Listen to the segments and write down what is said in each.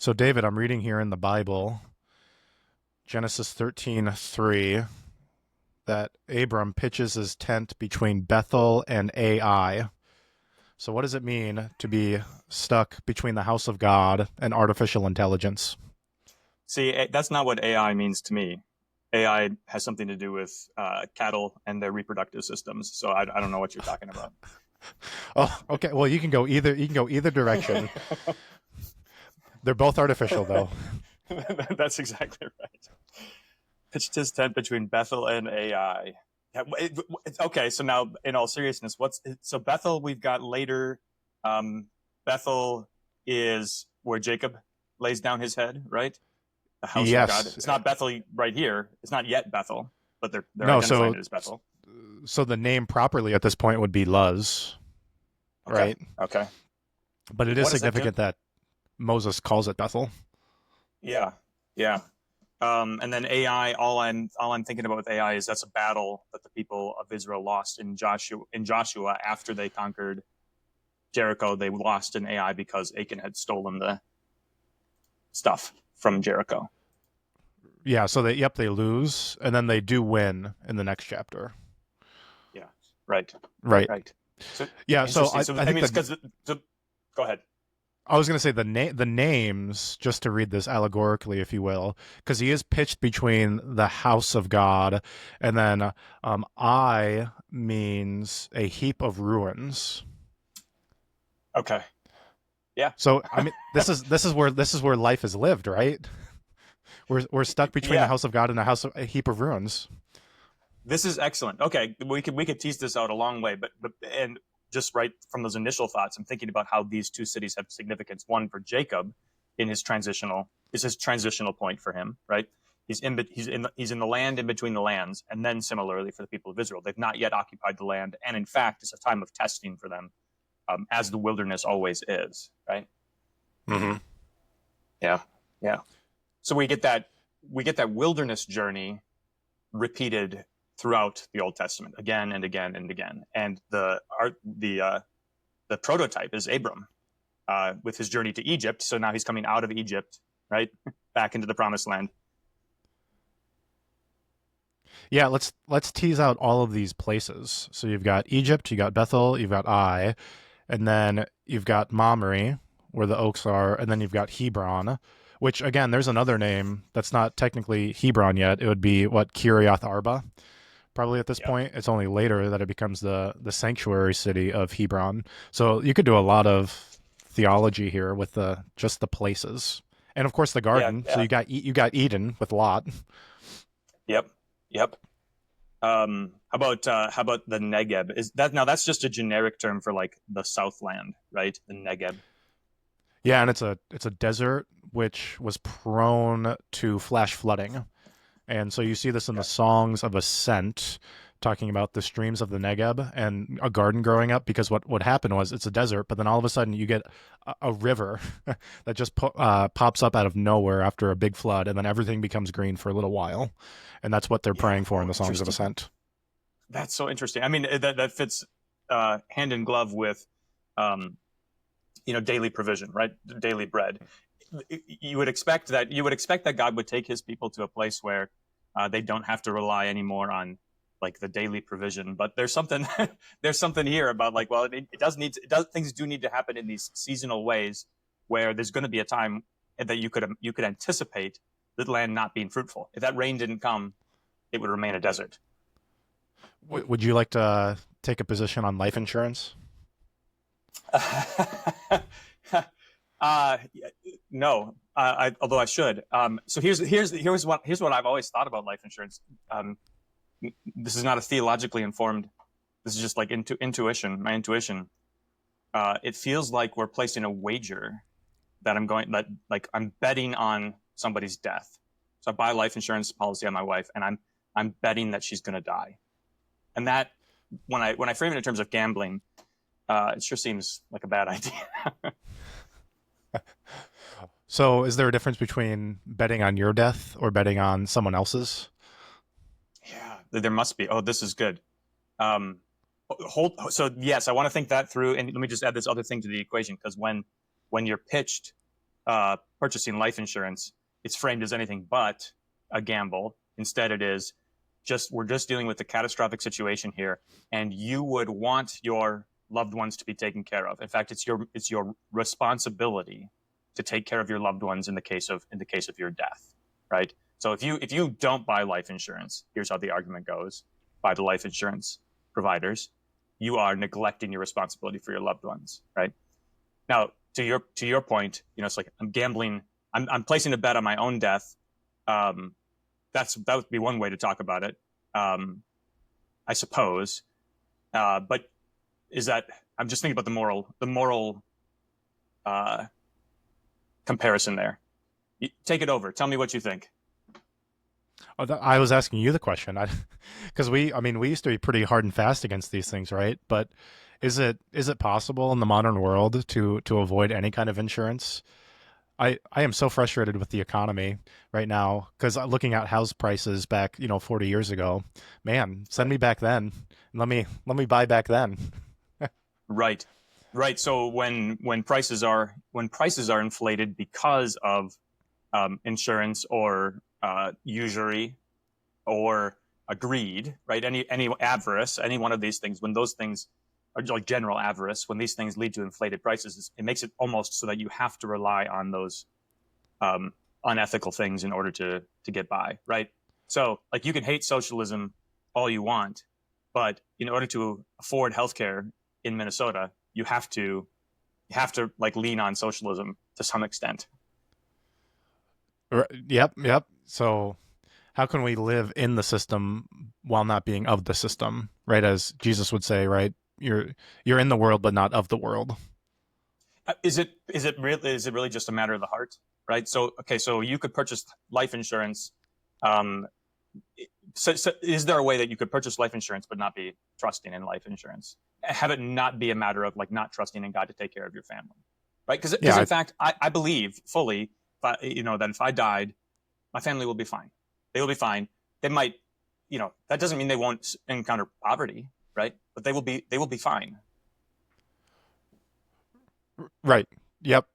So, David, I'm reading here in the Bible, Genesis 13:3, that Abram pitches his tent between Bethel and Ai. So, what does it mean to be stuck between the house of God and artificial intelligence? See, that's not what AI means to me. AI has something to do with cattle and their reproductive systems. So I don't know what you're talking about. Oh, okay. Well, you can go either. You can go either direction. They're both artificial, though. That's exactly right. Pitched his tent between Bethel and AI. Yeah, okay, so now in all seriousness, so Bethel? We've got later. Bethel is where Jacob lays down his head, right? The house of God. Yes. It's not Bethel right here. It's not yet Bethel, but they're No. identifying it as Bethel. So the name properly at this point would be Luz, Okay. right? Okay. But it is significant that Moses calls it Bethel. Yeah. Yeah. And then AI, all I'm thinking about with AI is that's a battle that the people of Israel lost in Joshua after they conquered Jericho. They lost in AI because Achan had stolen the stuff from Jericho. Yeah, so they lose, and then they do win in the next chapter. Yeah, right. So, yeah, so I think it's because. Go ahead. I was going to say the names, just to read this allegorically, if you will, because he is pitched between the house of God, and then I means a heap of ruins. Okay. Yeah. So I mean, this is where life is lived, right? We're stuck between the house of God and a heap of ruins. This is excellent. Okay, we could tease this out a long way, but just right from those initial thoughts, I'm thinking about how these two cities have significance. One for Jacob, is his transitional point for him, right? He's in the land in between the lands, and then similarly for the people of Israel, they've not yet occupied the land, and in fact, it's a time of testing for them, as the wilderness always is, right? Mm-hmm. Yeah. So we get that wilderness journey repeated throughout the Old Testament again and again and again. And the prototype is Abram with his journey to Egypt. So now he's coming out of Egypt, right, back into the Promised Land. Yeah, let's tease out all of these places. So you've got Egypt, you got Bethel, you've got Ai, and then you've got Mamre, where the oaks are, and then you've got Hebron, which again, there's another name that's not technically Hebron yet. It would be Kiriath Arba. Probably at this point. It's only later that it becomes the sanctuary city of Hebron. So you could do a lot of theology here with just the places, and of course the garden. So you got Eden with Lot. Yep. How about the Negeb? That's just a generic term for like the Southland, right? The Negeb. Yeah, and it's a desert which was prone to flash flooding. And so you see this in the Songs of Ascent, talking about the streams of the Negeb and a garden growing up, because what happened was it's a desert, but then all of a sudden you get a river that just pops up out of nowhere after a big flood, and then everything becomes green for a little while. And that's what they're praying for in the Songs of Ascent. That's so interesting. I mean, that fits hand in glove with, daily provision, right? Daily bread. You would expect that God would take his people to a place where they don't have to rely anymore on like the daily provision. But there's something here about like, well, things do need to happen in these seasonal ways where there's going to be a time that you could anticipate the land not being fruitful. If that rain didn't come, it would remain a desert. Would you like to take a position on life insurance? No, although I should. So here's what I've always thought about life insurance. This is not a theologically informed. This is just like intuition. My intuition. It feels like we're placing a wager that I'm betting on somebody's death. So I buy a life insurance policy on my wife, and I'm betting that she's going to die. And that when I frame it in terms of gambling, it sure seems like a bad idea. So is there a difference between betting on your death or betting on someone else's? Yeah, there must be. Oh, this is good. So yes, I want to think that through. And let me just add this other thing to the equation, because when you're pitched purchasing life insurance, it's framed as anything but a gamble. Instead, it is we're just dealing with a catastrophic situation here, and you would want your loved ones to be taken care of. In fact, it's your responsibility to take care of your loved ones in the case of your death, right? So if you don't buy life insurance, here's how the argument goes: by the life insurance providers, you are neglecting your responsibility for your loved ones, right? Now, to your point, it's like I'm gambling. I'm placing a bet on my own death. That would be one way to talk about it, I suppose. But is that I'm just thinking about the moral comparison there. Take it over. Tell me what you think. Oh, I was asking you the question, because we used to be pretty hard and fast against these things, right? But is it possible in the modern world to avoid any kind of insurance? I am so frustrated with the economy right now, because looking at house prices back 40 years ago, man, send me back then. Let me buy back then. Right. So when prices are inflated because of insurance or usury or greed, right? Any avarice, any one of these things, when those things are like general avarice, when these things lead to inflated prices, it makes it almost so that you have to rely on those unethical things in order to get by, right? So like you can hate socialism all you want, but in order to afford healthcare in Minnesota, you have to like lean on socialism to some extent. Yep. So how can we live in the system while not being of the system, right? As Jesus would say, right? You're in the world, but not of the world. Is it really just a matter of the heart, right? So you could purchase life insurance. So is there a way that you could purchase life insurance but not be trusting in life insurance? Have it not be a matter of like not trusting in God to take care of your family, right? Because in fact, I believe fully, that if I died, my family will be fine. They will be fine. They might, that doesn't mean they won't encounter poverty, right? But they will be fine. Right. Yep.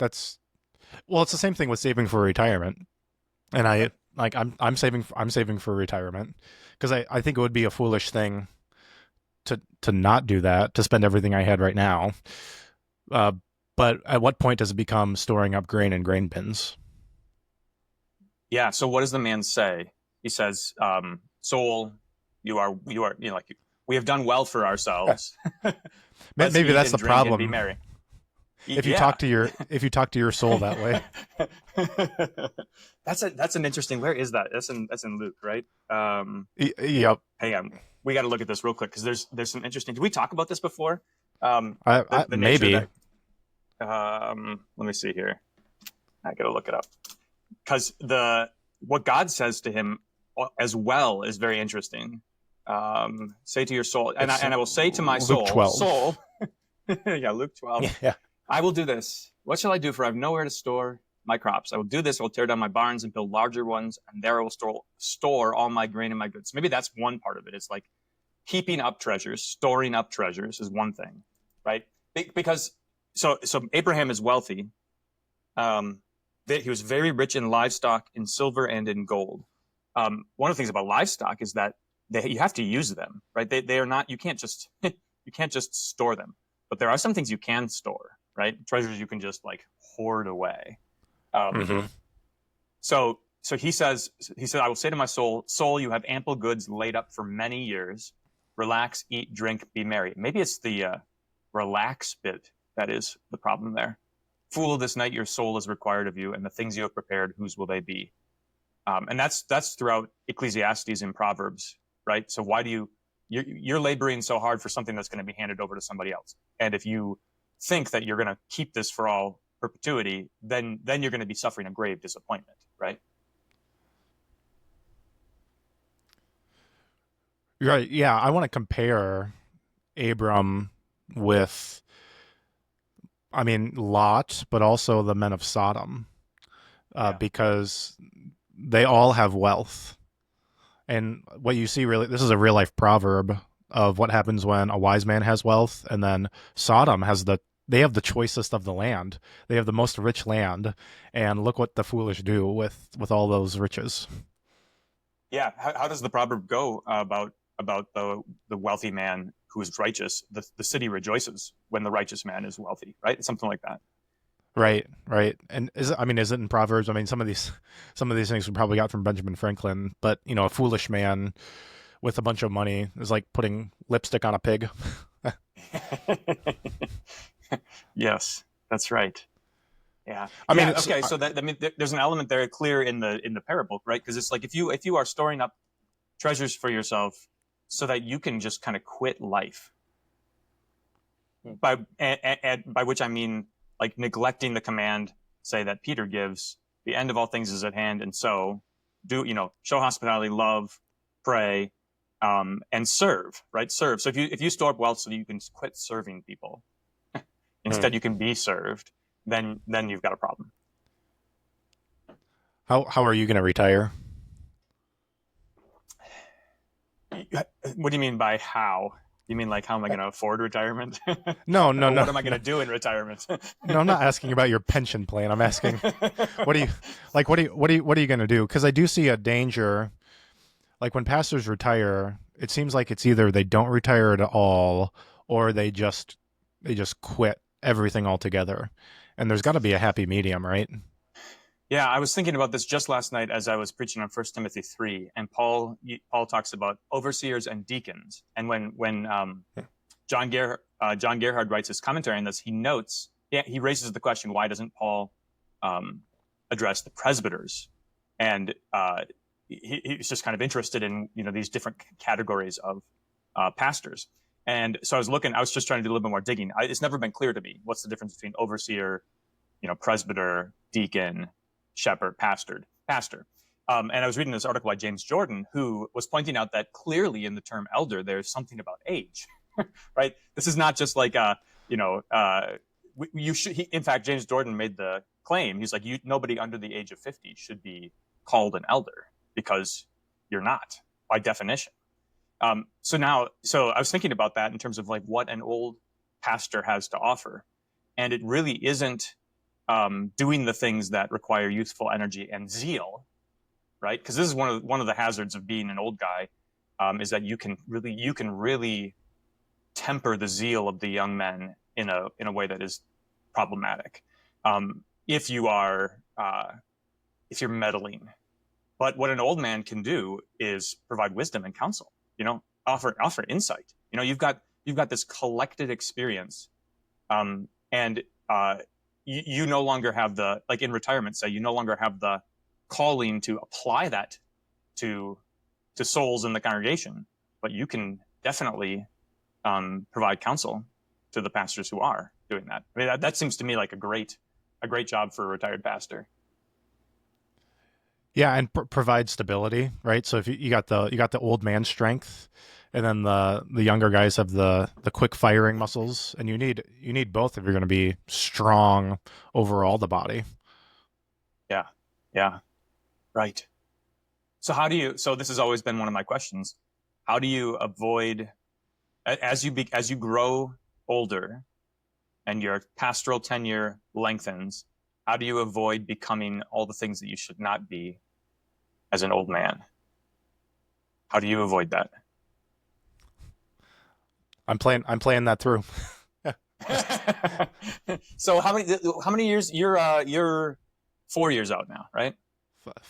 It's the same thing with saving for retirement. And I'm saving for retirement because I think it would be a foolish thing to not do that, to spend everything I had right now. But at what point does it become storing up grain in grain bins? Yeah. So what does the man say? He says, Soul, you are like, we have done well for ourselves. Maybe that's the problem. Be merry. If you talk to your soul that way. That's an interesting. Where is that? That's in Luke, right? Yep. Hang on, we got to look at this real quick because there's some interesting. Did we talk about this before? The maybe. Let me see here. I got to look it up because what God says to him as well is very interesting. Say to your soul, and I will say to my soul, Luke 12. soul. Yeah, Luke 12. Yeah. I will do this. What shall I do? For I have nowhere to store my crops. I will do this. I will tear down my barns and build larger ones, and there I will store all my grain and my goods. Maybe that's one part of it. It's like heaping up treasures, storing up treasures is one thing, right? Because so Abraham is wealthy. He was very rich in livestock, in silver, and in gold. One of the things about livestock is that you have to use them, right? They are not. You can't just store them. But there are some things you can store, right? Treasures you can just like hoard away. So he said, I will say to my soul, you have ample goods laid up for many years. Relax, eat, drink, be merry. Maybe it's the relax bit that is the problem there. Fool, this night your soul is required of you, and the things you have prepared, whose will they be? And that's throughout Ecclesiastes and Proverbs, right? So why do you're laboring so hard for something that's going to be handed over to somebody else. And if you think that you're going to keep this for all perpetuity, then you're going to be suffering a grave disappointment, right? Right. Yeah. I want to compare Abram with, Lot, but also the men of Sodom, because they all have wealth. And what you see this is a real life proverb of what happens when a wise man has wealth, and then Sodom has the they have the choicest of the land. They have the most rich land, and look what the foolish do with all those riches. Yeah. How does the proverb go about the wealthy man who is righteous? The city rejoices when the righteous man is wealthy, right? Something like that. Right, right. And is it in Proverbs? I mean, some of these things we probably got from Benjamin Franklin, but a foolish man with a bunch of money is like putting lipstick on a pig. Yes, that's right. Yeah, I mean, yeah. it's Okay, so there's an element there clear in the parable, right? Because it's like if you are storing up treasures for yourself so that you can just kind of quit life, by which I mean like neglecting the command, say that Peter gives, the end of all things is at hand, and so show hospitality, love, pray, and serve, right? Serve. So if you store up wealth so that you can quit serving people, instead you can be served, then you've got a problem. how are you going to retire? What do you mean by how? You mean like how am I going to afford retirement? No, no, Or no, what am I going no, to do in retirement? no. I'm not asking about your pension plan. I'm asking, what do you like? What are you going to do? Because I do see a danger. Like when pastors retire, it seems like it's either they don't retire at all, or they just quit everything altogether. And there's got to be a happy medium, right? Yeah, I was thinking about this just last night as I was preaching on 1 Timothy 3, and Paul talks about overseers and deacons. And when John Gerhard writes his commentary on this, he notes, yeah, he raises the question, why doesn't Paul address the presbyters? And he's just kind of interested in these different categories of pastors. And so I was just trying to do a little bit more digging. It's never been clear to me what's the difference between overseer, presbyter, deacon, shepherd, pastor. And I was reading this article by James Jordan, who was pointing out that clearly in the term elder, there's something about age, right? This is not just like you should. In fact, James Jordan made the claim. He's like, nobody under the age of 50 should be called an elder because you're not by definition. So I was thinking about that in terms of like what an old pastor has to offer, and it really isn't doing the things that require youthful energy and zeal, right? Because this is one of the hazards of being an old guy, is that you can really temper the zeal of the young men in a way that is problematic, if you're meddling. But what an old man can do is provide wisdom and counsel. Offer insight. You've got this collected experience, and you no longer have the, like in retirement, say, you no longer have the calling to apply that to souls in the congregation, but you can definitely provide counsel to the pastors who are doing that. I mean, that seems to me like a great job for a retired pastor. Yeah, and provide stability, right? So if you got the old man strength, and then the younger guys have the quick firing muscles, and you need both if you're going to be strong overall the body. Yeah, right. So this has always been one of my questions. How do you avoid, as you grow older and your pastoral tenure lengthens, how do you avoid becoming all the things that you should not be as an old man? How do you avoid that? I'm playing that through. So how many years? You're 4 years out now, right?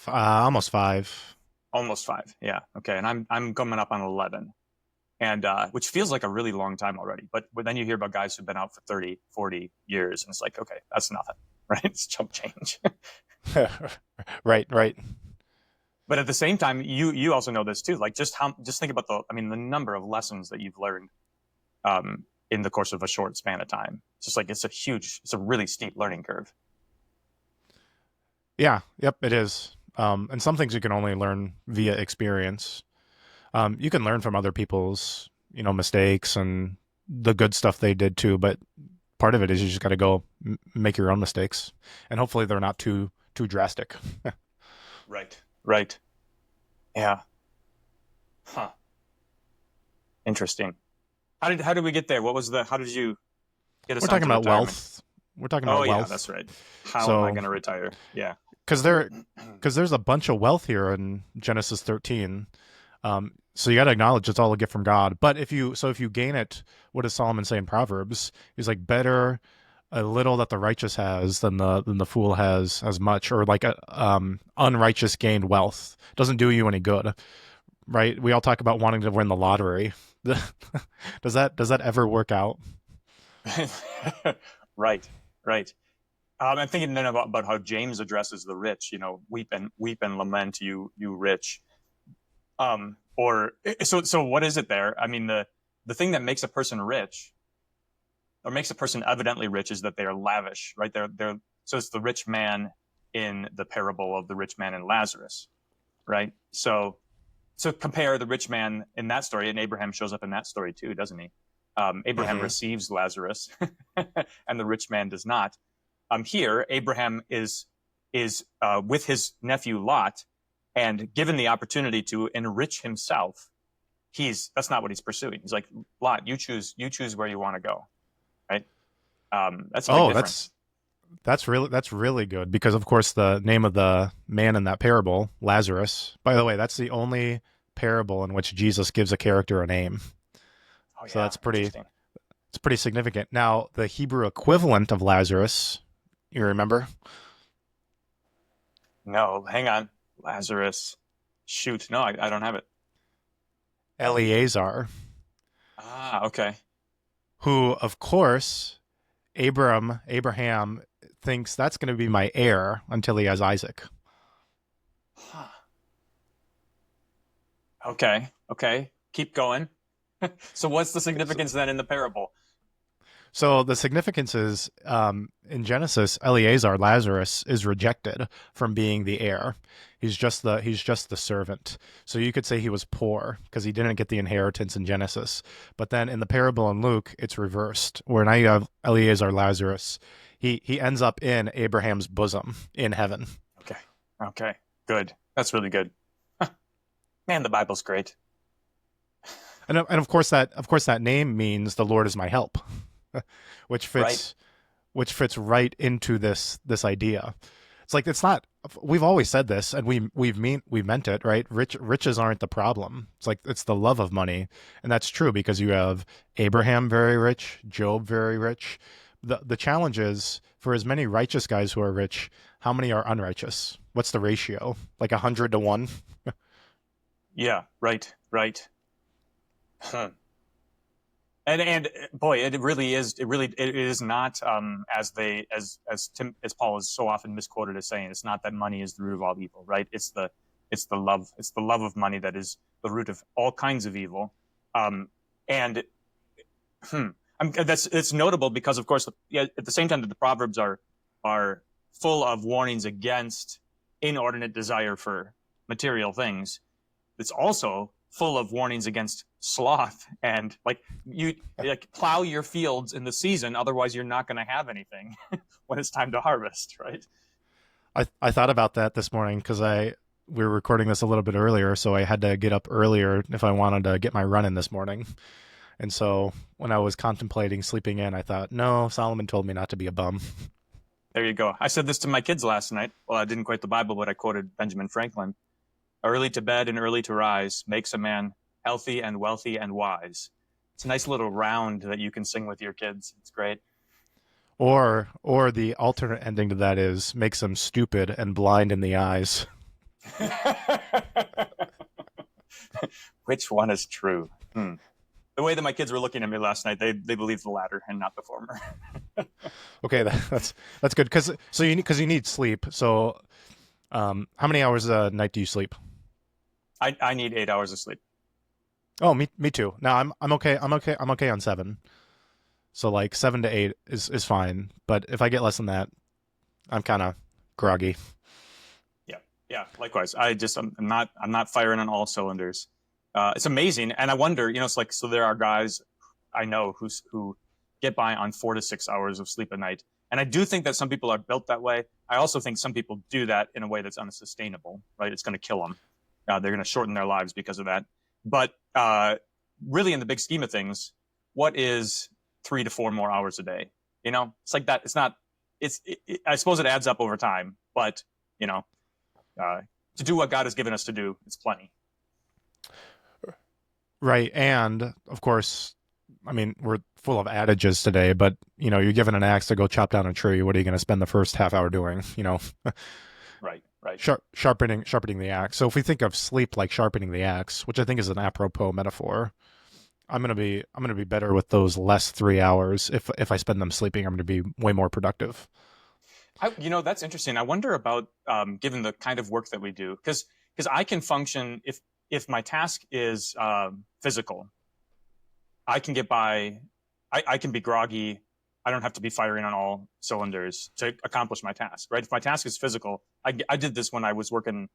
Almost 5. Almost 5. Yeah. Okay. And I'm coming up on 11, and which feels like a really long time already. But then you hear about guys who've been out for 30, 40 years, and it's like, okay, that's nothing, right? It's chump change. Right. But at the same time, you also know this too. Like just think about the number of lessons that you've learned in the course of a short span of time. It's just like it's a really steep learning curve. Yeah. Yep. It is. And some things you can only learn via experience. You can learn from other people's mistakes and the good stuff they did too, but part of it is you just got to go make your own mistakes, and hopefully they're not too drastic. Right. Yeah. Huh. Interesting. How did we get there? How did you? Get us We're talking onto about retirement. wealth. We're talking Oh about yeah, wealth. that's right. How am I So, going to retire? Yeah. because there's a bunch of wealth here in Genesis 13. So you got to acknowledge it's all a gift from God. But if you gain it, what does Solomon say in Proverbs? He's like, better a little that the righteous has than the fool has as much, or like a unrighteous gained wealth doesn't do you any good, right? We all talk about wanting to win the lottery. Does that ever work out? Right, right. I'm thinking then about how James addresses the rich. Weep and lament, you rich. Or so what is it there? I mean, the thing that makes a person rich, or makes a person evidently rich, is that they are lavish, right? So it's the rich man in the parable of the rich man and Lazarus, right? So compare the rich man in that story, and Abraham shows up in that story too, doesn't he? Abraham receives Lazarus, and the rich man does not. Here, Abraham is with his nephew Lot, and given the opportunity to enrich himself, that's not what he's pursuing. He's like, Lot, you choose where you want to go, right? That's a big difference. That's really good, because of course the name of the man in that parable, Lazarus. By the way, that's the only parable in which Jesus gives a character a name. Oh yeah, So that's pretty interesting. it's pretty significant. Now, the Hebrew equivalent of Lazarus, you remember? No, hang on, Lazarus. Shoot, no, I don't have it. Eleazar, Ah, okay. who of course Abraham thinks that's going to be my heir until he has Isaac. Huh. Okay. Keep going. So what's the significance then in the parable? So the significance is, in Genesis, Eleazar, Lazarus, is rejected from being the heir. He's just the servant. So you could say he was poor because he didn't get the inheritance in Genesis. But then in the parable in Luke, it's reversed, where now you have Eleazar, Lazarus. He ends up in Abraham's bosom in heaven. Okay. Good. That's really good. Man, the Bible's great. And of course that name means the Lord is my help, which fits Right. which fits right into this idea. It's like, it's not. We've always said this, and we meant it, right? Riches aren't the problem. It's like, it's the love of money, and that's true because you have Abraham very rich, Job very rich. The challenge is, for as many righteous guys who are rich, how many are unrighteous? What's the ratio? Like 100 to 1? Yeah, right. Huh. And boy, it really is. It is not, as Paul is so often misquoted as saying. It's not that money is the root of all evil, right? It's the love. It's the love of money that is the root of all kinds of evil. And it's notable because, of course, at the same time that the Proverbs are full of warnings against inordinate desire for material things, it's also full of warnings against sloth and you plow your fields in the season, otherwise you're not going to have anything when it's time to harvest, right? I thought about that this morning because we were recording this a little bit earlier, so I had to get up earlier if I wanted to get my run in this morning. And so when I was contemplating sleeping in, I thought, no, Solomon told me not to be a bum. There you go. I said this to my kids last night. Well, I didn't quote the Bible, but I quoted Benjamin Franklin. Early to bed and early to rise makes a man healthy and wealthy and wise. It's a nice little round that you can sing with your kids. It's great. Or the alternate ending to that is makes them stupid and blind in the eyes. Which one is true? The way that my kids were looking at me last night, they believed the latter and not the former. Okay, that's good because you need sleep. So, how many hours a night do you sleep? I need 8 hours of sleep. Oh, me too. No, I'm okay. I'm okay on 7. So like 7 to 8 is fine. But if I get less than that, I'm kind of groggy. Yeah. Likewise, I'm not firing on all cylinders. It's amazing, and I wonder, it's like, so there are guys I know who get by on 4 to 6 hours of sleep a night, and I do think that some people are built that way. I also think some people do that in a way that's unsustainable. Right? It's going to kill them. They're going to shorten their lives because of that. But really, in the big scheme of things, what is 3 to 4 more hours a day? It's like that. It's not. I suppose it adds up over time, but to do what God has given us to do, it's plenty. Right. And of course, I mean, we're full of adages today, but you're given an axe to go chop down a tree. What are you going to spend the first half hour doing? Right. Sharpening the axe. So if we think of sleep like sharpening the axe, which I think is an apropos metaphor, I'm gonna be better with those less 3 hours. If I spend them sleeping, I'm gonna be way more productive. That's interesting. I wonder about given the kind of work that we do, because I can function if my task is physical, I can get by. I can be groggy. I don't have to be firing on all cylinders to accomplish my task, right? If my task is physical, I did this when I was working,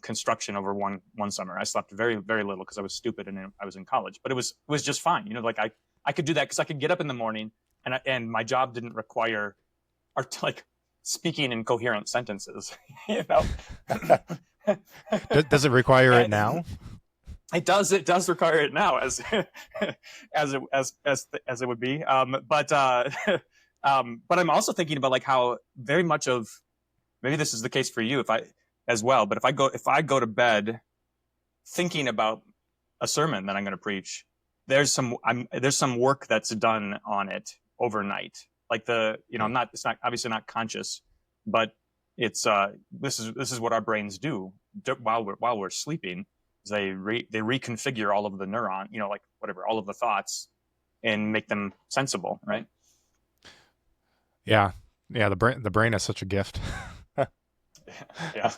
construction over one summer. I slept very, very little because I was stupid and I was in college, but it was just fine. Like I could do that because I could get up in the morning and my job didn't require like speaking in coherent sentences, Does it require it now? It does require it now, as it would be. But I'm also thinking about like how very much of, maybe this is the case for you as well. But if I go to bed thinking about a sermon that I'm going to preach, there's some work that's done on it overnight. Like it's not obviously not conscious, but it's this is what our brains do while we're sleeping. They reconfigure all of the like whatever, all of the thoughts, and make them sensible, right? Yeah. The brain is such a gift. Yeah.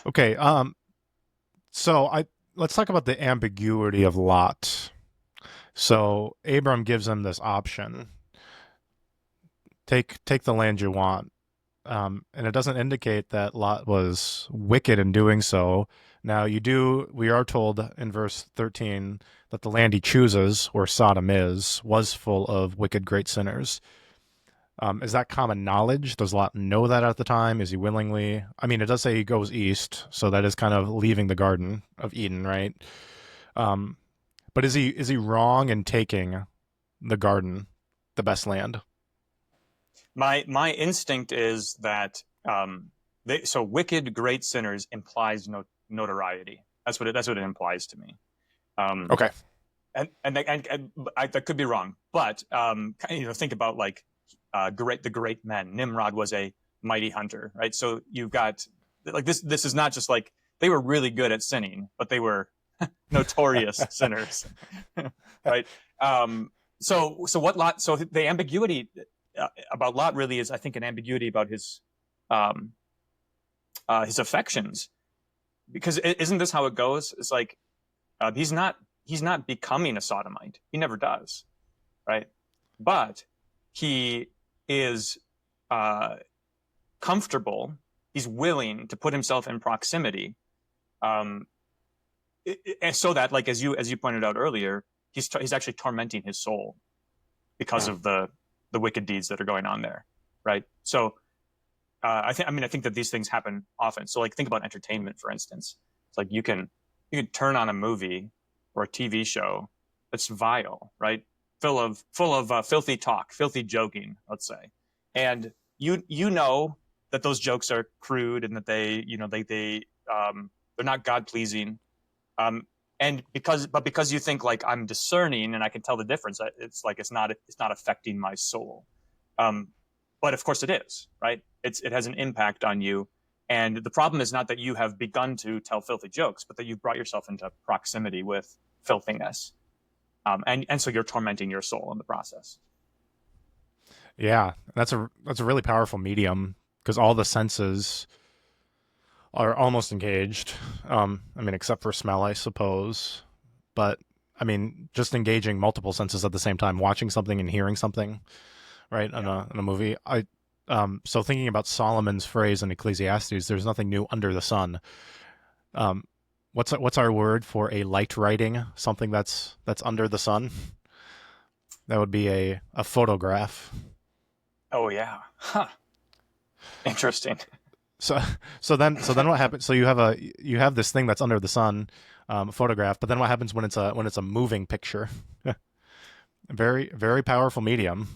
Okay. So let's talk about the ambiguity of Lot. So Abram gives him this option: take the land you want. And it doesn't indicate that Lot was wicked in doing so. Now, we are told in verse 13 that the land he chooses, where Sodom is, was full of wicked great sinners. Is that common knowledge? Does Lot know that at the time? Is he willingly? I mean, it does say he goes east, so that is kind of leaving the Garden of Eden, right? But is he wrong in taking the garden, the best land? My instinct is that so wicked great sinners implies notoriety. That's what it implies to me. Okay. And I could be wrong, but think about like the great men. Nimrod was a mighty hunter, right? So you've got like this. This is not just like they were really good at sinning, but they were notorious sinners, right? So what Lot? So the ambiguity about Lot really is, I think, an ambiguity about his affections, because isn't this how it goes? It's like he's not becoming a sodomite. He never does, right? But he is comfortable. He's willing to put himself in proximity, and so that, like as you pointed out earlier, he's actually tormenting his soul because of the wicked deeds that are going on there, right? So I think that these things happen often. So like think about entertainment, for instance. It's like you can turn on a movie or a TV show that's vile, right? Full of filthy talk, filthy joking, let's say, and you know that those jokes are crude and that they're not God pleasing, and because you think like I'm discerning and I can tell the difference, it's like it's not affecting my soul, but of course it is, right? It has an impact on you, and the problem is not that you have begun to tell filthy jokes, but that you've brought yourself into proximity with filthiness, and so you're tormenting your soul in the process. Yeah, that's a really powerful medium, because all the senses are almost engaged. I mean, except for smell, I suppose. But I mean, just engaging multiple senses at the same time, watching something and hearing something, right? Yeah. In a movie. So thinking about Solomon's phrase in Ecclesiastes, "There's nothing new under the sun." What's our word for a light writing? Something that's under the sun. That would be a photograph. Oh yeah. Huh. Interesting. So then what happens? So you have this thing that's under the sun, photograph. But then what happens when it's a moving picture? Very, very powerful medium.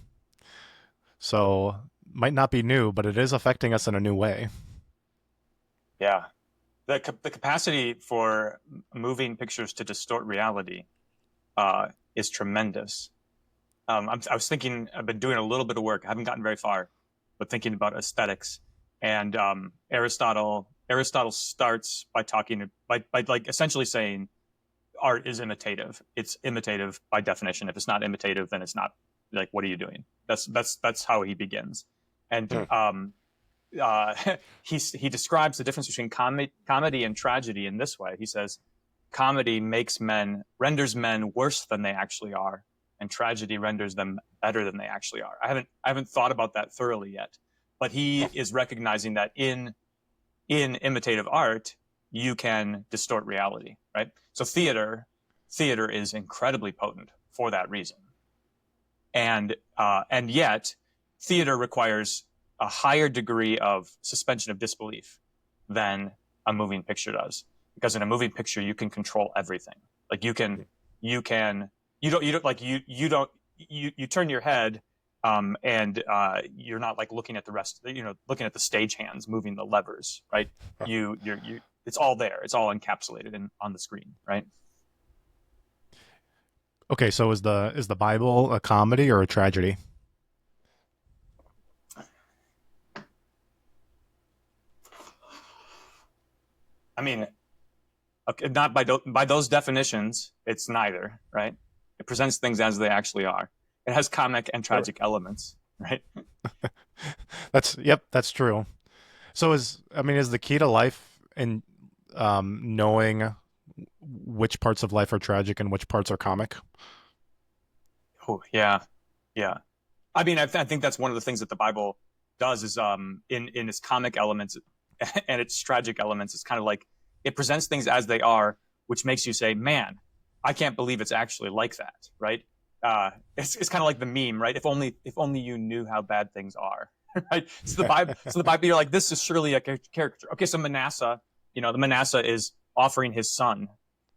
So might not be new, but it is affecting us in a new way. Yeah. The capacity for moving pictures to distort reality is tremendous. I was thinking, I've been doing a little bit of work. I haven't gotten very far, but thinking about aesthetics. And Aristotle starts by talking by like essentially saying art is imitative. It's imitative by definition. If it's not imitative, then it's not. Like, what are you doing? That's how he begins. And he describes the difference between comedy and tragedy in this way. He says, comedy renders men worse than they actually are, and tragedy renders them better than they actually are. I haven't thought about that thoroughly yet, but he is recognizing that in imitative art, you can distort reality, right? So theater is incredibly potent for that reason. And yet, theater requires a higher degree of suspension of disbelief than a moving picture does, because in a moving picture you can control everything. Like you turn your head, and you're not like looking at the rest. Looking at the stage-hands moving the levers, right? It's all there. It's all encapsulated on the screen, right? Okay, so is the Bible a comedy or a tragedy? I mean, okay, not by those definitions, it's neither, right? It presents things as they actually are. It has comic and tragic elements, right? That's true. So is the key to life in knowing which parts of life are tragic and which parts are comic? Oh, yeah, yeah. I mean, I think that's one of the things that the Bible does is in its comic elements and its tragic elements. It's kind of like it presents things as they are, which makes you say, "Man, I can't believe it's actually like that." Right? It's kind of like the meme, right? If only you knew how bad things are, right? So the Bible, you're like, this is surely a caricature. Okay, so Manasseh, the Manasseh is offering his son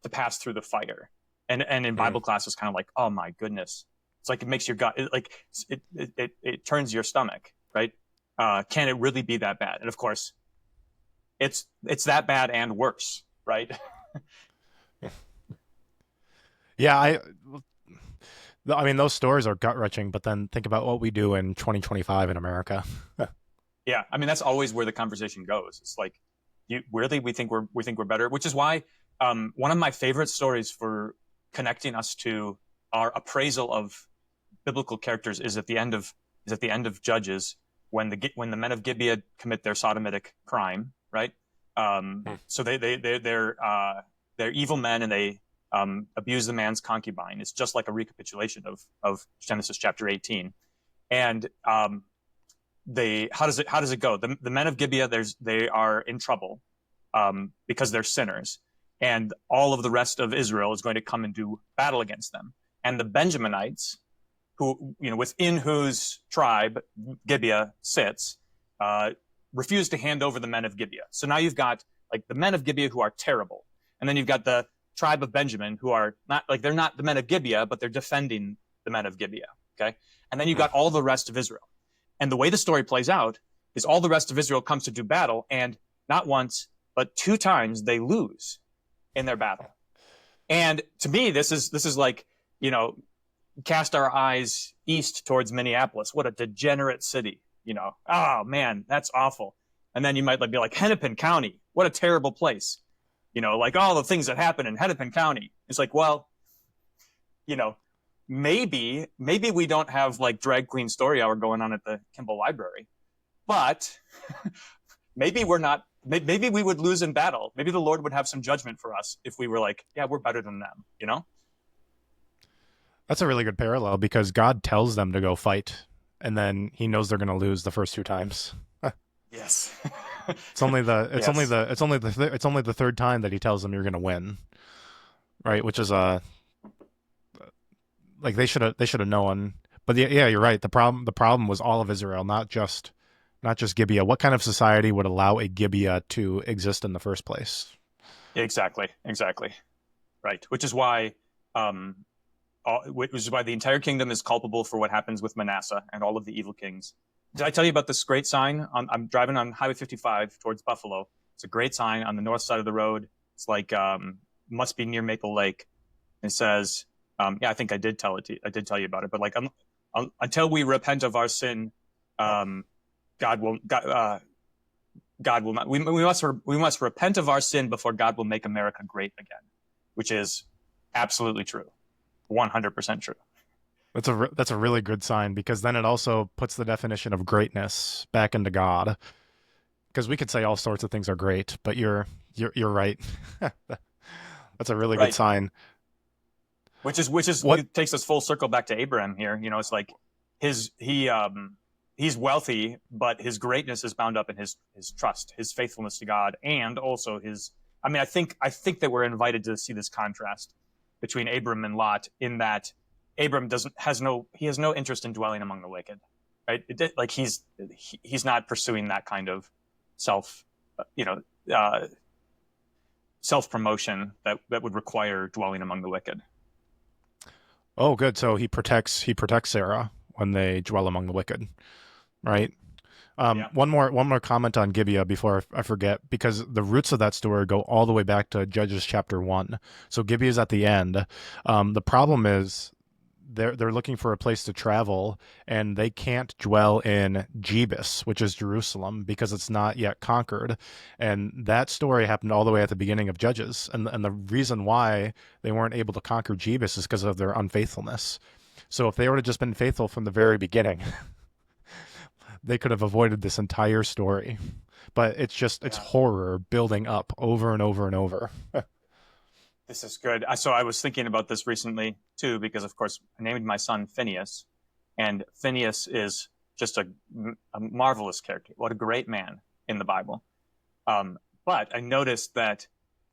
to pass through the fire, and in Bible class, it's kind of like, oh my goodness. It's like it makes your gut it turns your stomach, right? Can it really be that bad? And of course, it's that bad and worse, right? Yeah, I mean those stories are gut-wrenching, but then think about what we do in 2025 in America. Yeah, I mean that's always where the conversation goes. It's like, we think we're better, which is why one of my favorite stories for connecting us to our appraisal of biblical characters is at the end of Judges, when the men of Gibeah commit their sodomitic crime, right? So they're evil men, and they abuse the man's concubine. It's just like a recapitulation of Genesis chapter 18. And how does it go? The men of Gibeah, they are in trouble because they're sinners, and all of the rest of Israel is going to come and do battle against them. And the Benjaminites, who within whose tribe Gibeah sits, refuse to hand over the men of Gibeah. So now you've got like the men of Gibeah who are terrible, and then you've got the tribe of Benjamin who are not, like, they're not the men of Gibeah, but they're defending the men of Gibeah. Okay, and then you've got all the rest of Israel. And the way the story plays out is all the rest of Israel comes to do battle, and not once but 2 times they lose in their battle. And to me, this is like, cast our eyes east towards Minneapolis. What a degenerate city, Oh man, that's awful. And then you might be like, Hennepin County, what a terrible place. Like all the things that happen in Hennepin County. It's like, well, maybe we don't have like drag queen story hour going on at the Kimball Library, but maybe we would lose in battle. Maybe the Lord would have some judgment for us if we were like, yeah, we're better than them, That's a really good parallel, because God tells them to go fight, and then he knows they're going to lose the first 2 times. Yes. It's only the 3rd time that he tells them you're going to win. Right, which is like they should have known. But yeah, you're right. The problem was all of Israel, not just Gibeah. What kind of society would allow a Gibeah to exist in the first place? Exactly. Right. Which is why which is why the entire kingdom is culpable for what happens with Manasseh and all of the evil kings. Did I tell you about this great sign? I'm driving on Highway 55 towards Buffalo. It's a great sign on the north side of the road. It's like must be near Maple Lake. It says, I think I did tell you about it. But like until we repent of our sin, God will not. We must repent of our sin before God will make America great again, which is absolutely true, 100% true. That's a really good sign, because then it also puts the definition of greatness back into God. Because we could say all sorts of things are great, but you're right. That's a really good sign. Which it takes us full circle back to Abram here. You know, it's like he's wealthy, but his greatness is bound up in his trust, his faithfulness to God, and also his. I mean, I think that we're invited to see this contrast between Abram and Lot, in that Abram has no interest in dwelling among the wicked, right? Like he's not pursuing that kind of self promotion that would require dwelling among the wicked. Oh, good. So he protects Sarah when they dwell among the wicked, right? One more comment on Gibeah before I forget, because the roots of that story go all the way back to Judges chapter 1. So Gibeah is at the end. The problem is they're looking for a place to travel, and they can't dwell in Jebus, which is Jerusalem, because it's not yet conquered. And that story happened all the way at the beginning of Judges. And the reason why they weren't able to conquer Jebus is because of their unfaithfulness. So if they would have just been faithful from the very beginning, they could have avoided this entire story. But it's horror building up over and over and over. This is good. So I was thinking about this recently too, because of course I named my son Phineas, and Phineas is just a marvelous character. What a great man in the Bible. But I noticed that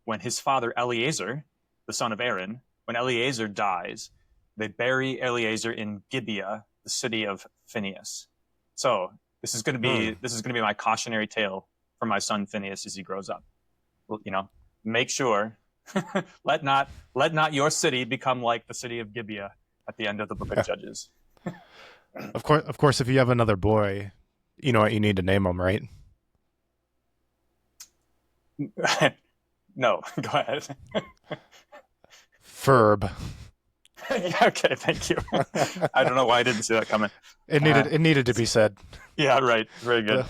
when his father Eleazar, the son of Aaron, when Eleazar dies, they bury Eleazar in Gibeah, the city of Phineas. So this is going to be my cautionary tale for my son Phineas as he grows up. Well, you know, make sure. let not your city become like the city of Gibeah at the end of the book of Judges. Of course, if you have another boy, you know what you need to name him, right? No, go ahead. Ferb. Yeah, okay, thank you. I don't know why I didn't see that coming. It needed to be said. Yeah, right. Very good.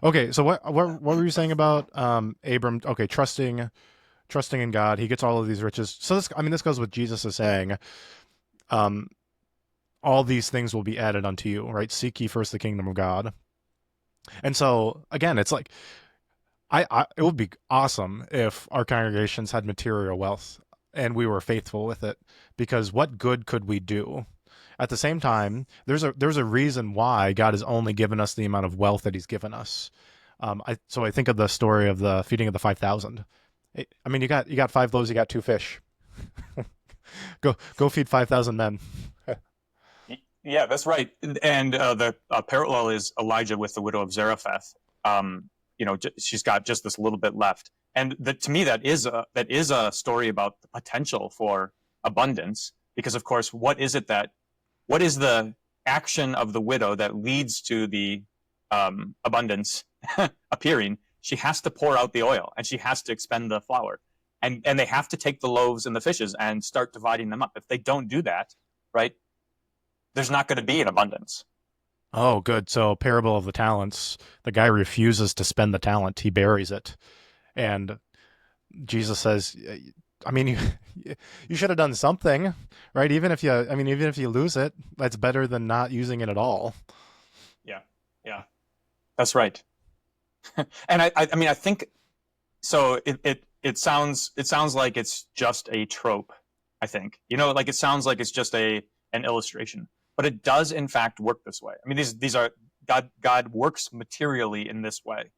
Okay, so what were you saying about Abram? Okay, trusting in God, he gets all of these riches. So this goes with Jesus is saying, all these things will be added unto you, right? Seek ye first the kingdom of God. And so again, it's like it would be awesome if our congregations had material wealth and we were faithful with it, because what good could we do? At the same time, there's a reason why God has only given us the amount of wealth that he's given us. So I think of the story of the feeding of the 5,000. I mean, you got 5 loaves, you got 2 fish. Go feed 5,000 men. Yeah, that's right. And the parallel is Elijah with the widow of Zarephath. She's got just this little bit left, and to me that is a story about the potential for abundance. Because of course, what is the action of the widow that leads to the abundance appearing? She has to pour out the oil, and she has to expend the flour, and they have to take the loaves and the fishes and start dividing them up. If they don't do that, right, there's not going to be an abundance. Oh, good. So parable of the talents, the guy refuses to spend the talent. He buries it. And Jesus says, I mean, you should have done something, right? Even if you lose it, that's better than not using it at all. Yeah, that's right. And I think so. It sounds like it's just a trope. I think, like it sounds like it's just an illustration, but it does in fact work this way. I mean, these are God works materially in this way.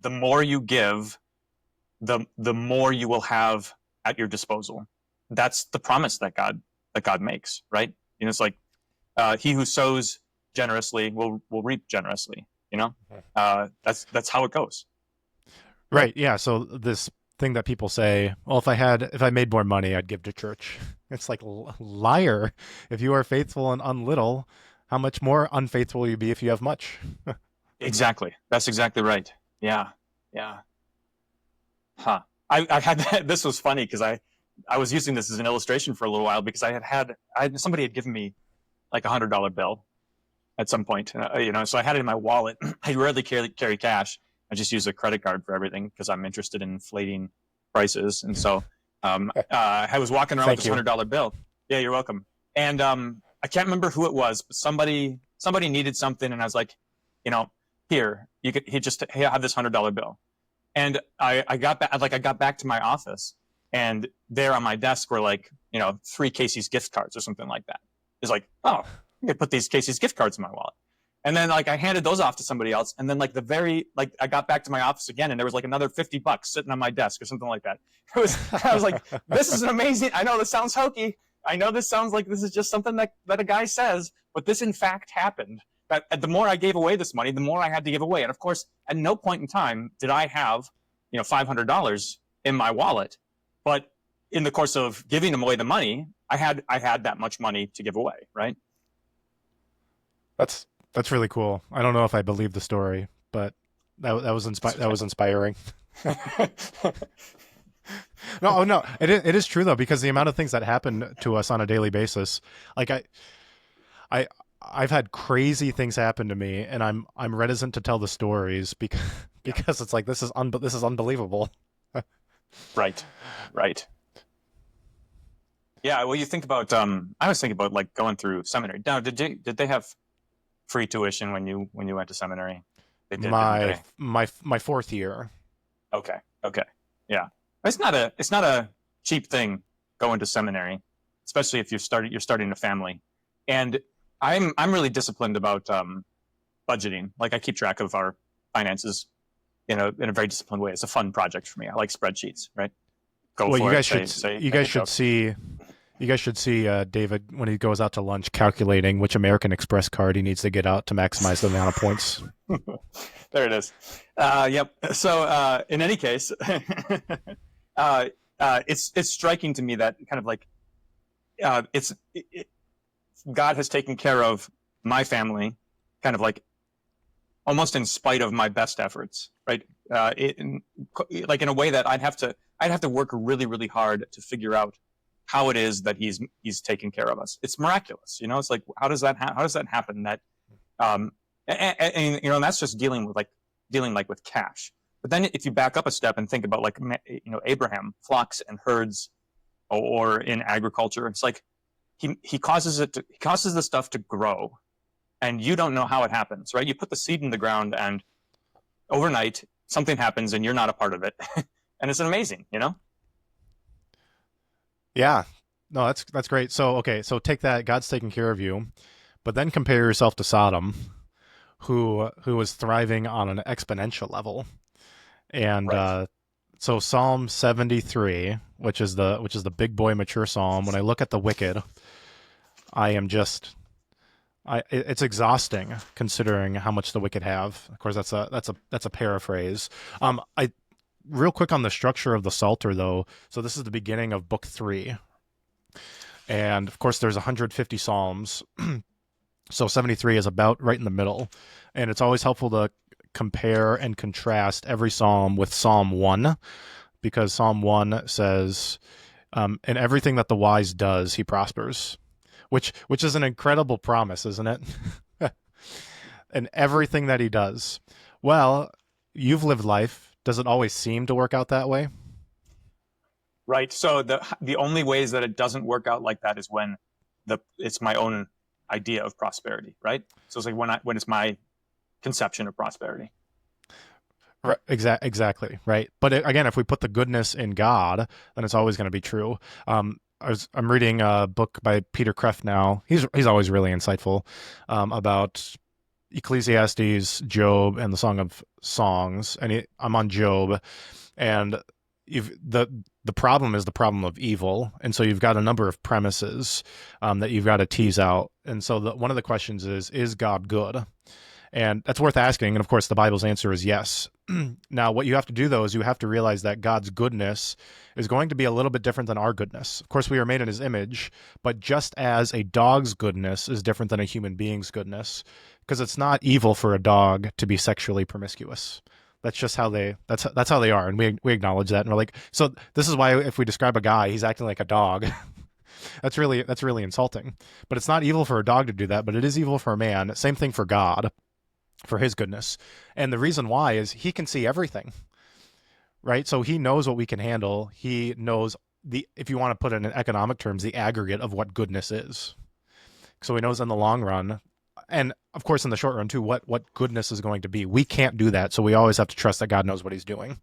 The more you give, the more you will have at your disposal. That's the promise that God makes, right? It's like he who sows generously will reap generously. That's how it goes. Right. Yeah. So this thing that people say, well, if I made more money, I'd give to church. It's like, liar. If you are faithful in unlittle, how much more unfaithful will you be if you have much? Exactly. That's exactly right. Yeah. Yeah. Huh. I had that. This was funny because I was using this as an illustration for a little while because somebody had given me like $100 bill at some point, so I had it in my wallet. I rarely carry cash. I just use a credit card for everything because I'm interested in inflating prices. And so I was walking around with this $100 bill. Yeah, you're welcome. And I can't remember who it was, but somebody needed something, and I was like, here, have this $100 bill. And I got back to my office, and there on my desk were like 3 Casey's gift cards or something like that. It's like, oh, I'm gonna put these Casey's gift cards in my wallet. And then like I handed those off to somebody else, and then like I got back to my office again, and there was like another $50 sitting on my desk or something like that. I was like, this is amazing. I know this sounds hokey. I know this sounds like this is just something that a guy says, but this in fact happened. That the more I gave away this money, the more I had to give away. And of course, at no point in time did I have $500 in my wallet, but in the course of giving away the money, I had that much money to give away, right? That's really cool. I don't know if I believe the story, but that was inspiring. No, it is true though, because the amount of things that happen to us on a daily basis, like I've had crazy things happen to me, and I'm reticent to tell the stories because it's like this is unbelievable. Right. Yeah, well, you think about I was thinking about like going through seminary. Now, did they have free tuition when you went to seminary? They did. My 4th year. Okay. Yeah. It's not a cheap thing going to seminary, especially if you're starting a family. And I'm really disciplined about budgeting. Like I keep track of our finances in a very disciplined way. It's a fun project for me. I like spreadsheets, right? You guys should see David when he goes out to lunch calculating which American Express card he needs to get out to maximize the amount of points. There it is. Yep. So in any case, it's striking to me that kind of like God has taken care of my family, kind of like almost in spite of my best efforts, right? Like in a way that I'd have to work really, really hard to figure out how it is that he's taking care of us. It's miraculous, It's like how does that happen? That and that's just dealing with cash. But then if you back up a step and think about like Abraham, flocks and herds, or in agriculture, it's like he causes the stuff to grow, and you don't know how it happens, right? You put the seed in the ground, and overnight something happens, and you're not a part of it, and it's amazing, Yeah, no, that's great. So take that, God's taking care of you, but then compare yourself to Sodom, who was thriving on an exponential level, and right. So Psalm 73, which is the big boy mature psalm. When I look at the wicked, it's exhausting considering how much the wicked have. Of course, that's a paraphrase. Real quick on the structure of the Psalter, though. So this is the beginning of Book 3. And, of course, there's 150 Psalms. So 73 is about right in the middle. And it's always helpful to compare and contrast every Psalm with Psalm 1. Because Psalm 1 says, in everything that the wise does, he prospers. Which is an incredible promise, isn't it? And everything that he does. Well, you've lived life. Does it always seem to work out that way? Right. So the only ways that it doesn't work out like that is when it's my own idea of prosperity, right? So it's like when it's my conception of prosperity. Right. Exactly. Right. But again, if we put the goodness in God, then it's always going to be true. I'm reading a book by Peter Kreeft now. He's always really insightful about Ecclesiastes, Job, and the Song of Songs, and I'm on Job, and the problem is the problem of evil, and so you've got a number of premises that you've got to tease out, and so one of the questions is God good? And that's worth asking. And of course, the Bible's answer is yes. Now, what you have to do, though, is you have to realize that God's goodness is going to be a little bit different than our goodness. Of course, we are made in his image, but just as a dog's goodness is different than a human being's goodness, because it's not evil for a dog to be sexually promiscuous. That's just how that's how they are, and we acknowledge that, and we're like, so this is why if we describe a guy, he's acting like a dog. That's really insulting. But it's not evil for a dog to do that, but it is evil for a man. Same thing for God, for his goodness. And the reason why is he can see everything, right? So he knows what we can handle. He knows if you want to put it in economic terms, the aggregate of what goodness is. So he knows in the long run, and of course in the short run too, what goodness is going to be. We can't do that, so we always have to trust that God knows what he's doing.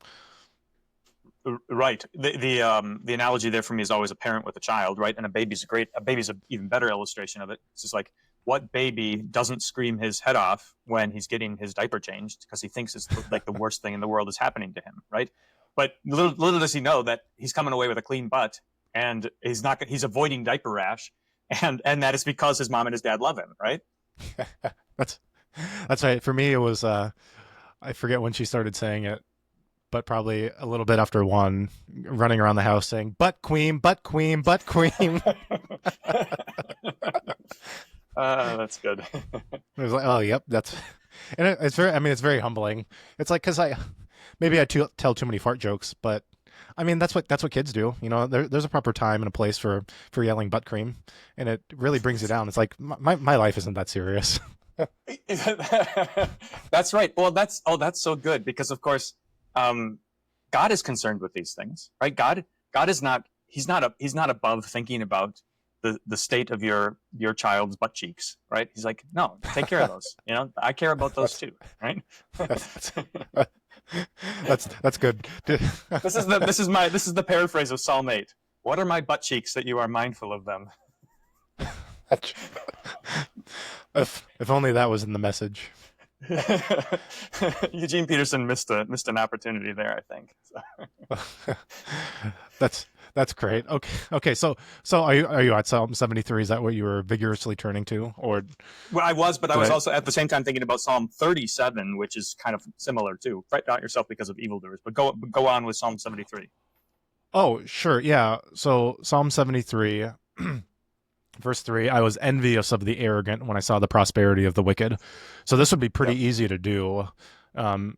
Right. The analogy there for me is always a parent with a child, right? And a baby's an even better illustration of it. It's just like, what baby doesn't scream his head off when he's getting his diaper changed because he thinks it's like the worst thing in the world is happening to him, right? But little does he know that he's coming away with a clean butt, and he's avoiding diaper rash, and that is because his mom and his dad love him, right? That's right. For me, it was I forget when she started saying it, but probably a little bit after one, running around the house saying, "Butt queen, butt queen, butt queen." That's good. It was like, oh, yep, that's, and it's very. I mean, it's very humbling. It's like, because maybe I tell too many fart jokes, but I mean, that's what kids do. You know, there's a proper time and a place for yelling butt cream, and it really brings you down. It's like my life isn't that serious. That's right. Well, that's so good, because of course, God is concerned with these things, right? God is not. He's not above thinking about the state of your child's butt cheeks, right? He's like, no, take care of those. You know, I care about those too, right? That's good. This is the paraphrase of Psalm 8. What are my butt cheeks that you are mindful of them? If only that was in the message. Eugene Peterson missed an opportunity there, I think. So. That's great. Okay. So are you at Psalm 73? Is that what you were vigorously turning to, or? Well, I was, but I was also at the same time thinking about Psalm 37, which is kind of similar too. Fret not yourself because of evildoers, but go on with Psalm 73. Oh, sure, yeah. So Psalm 73. Verse 3, I was envious of the arrogant when I saw the prosperity of the wicked. So this would be pretty easy to do.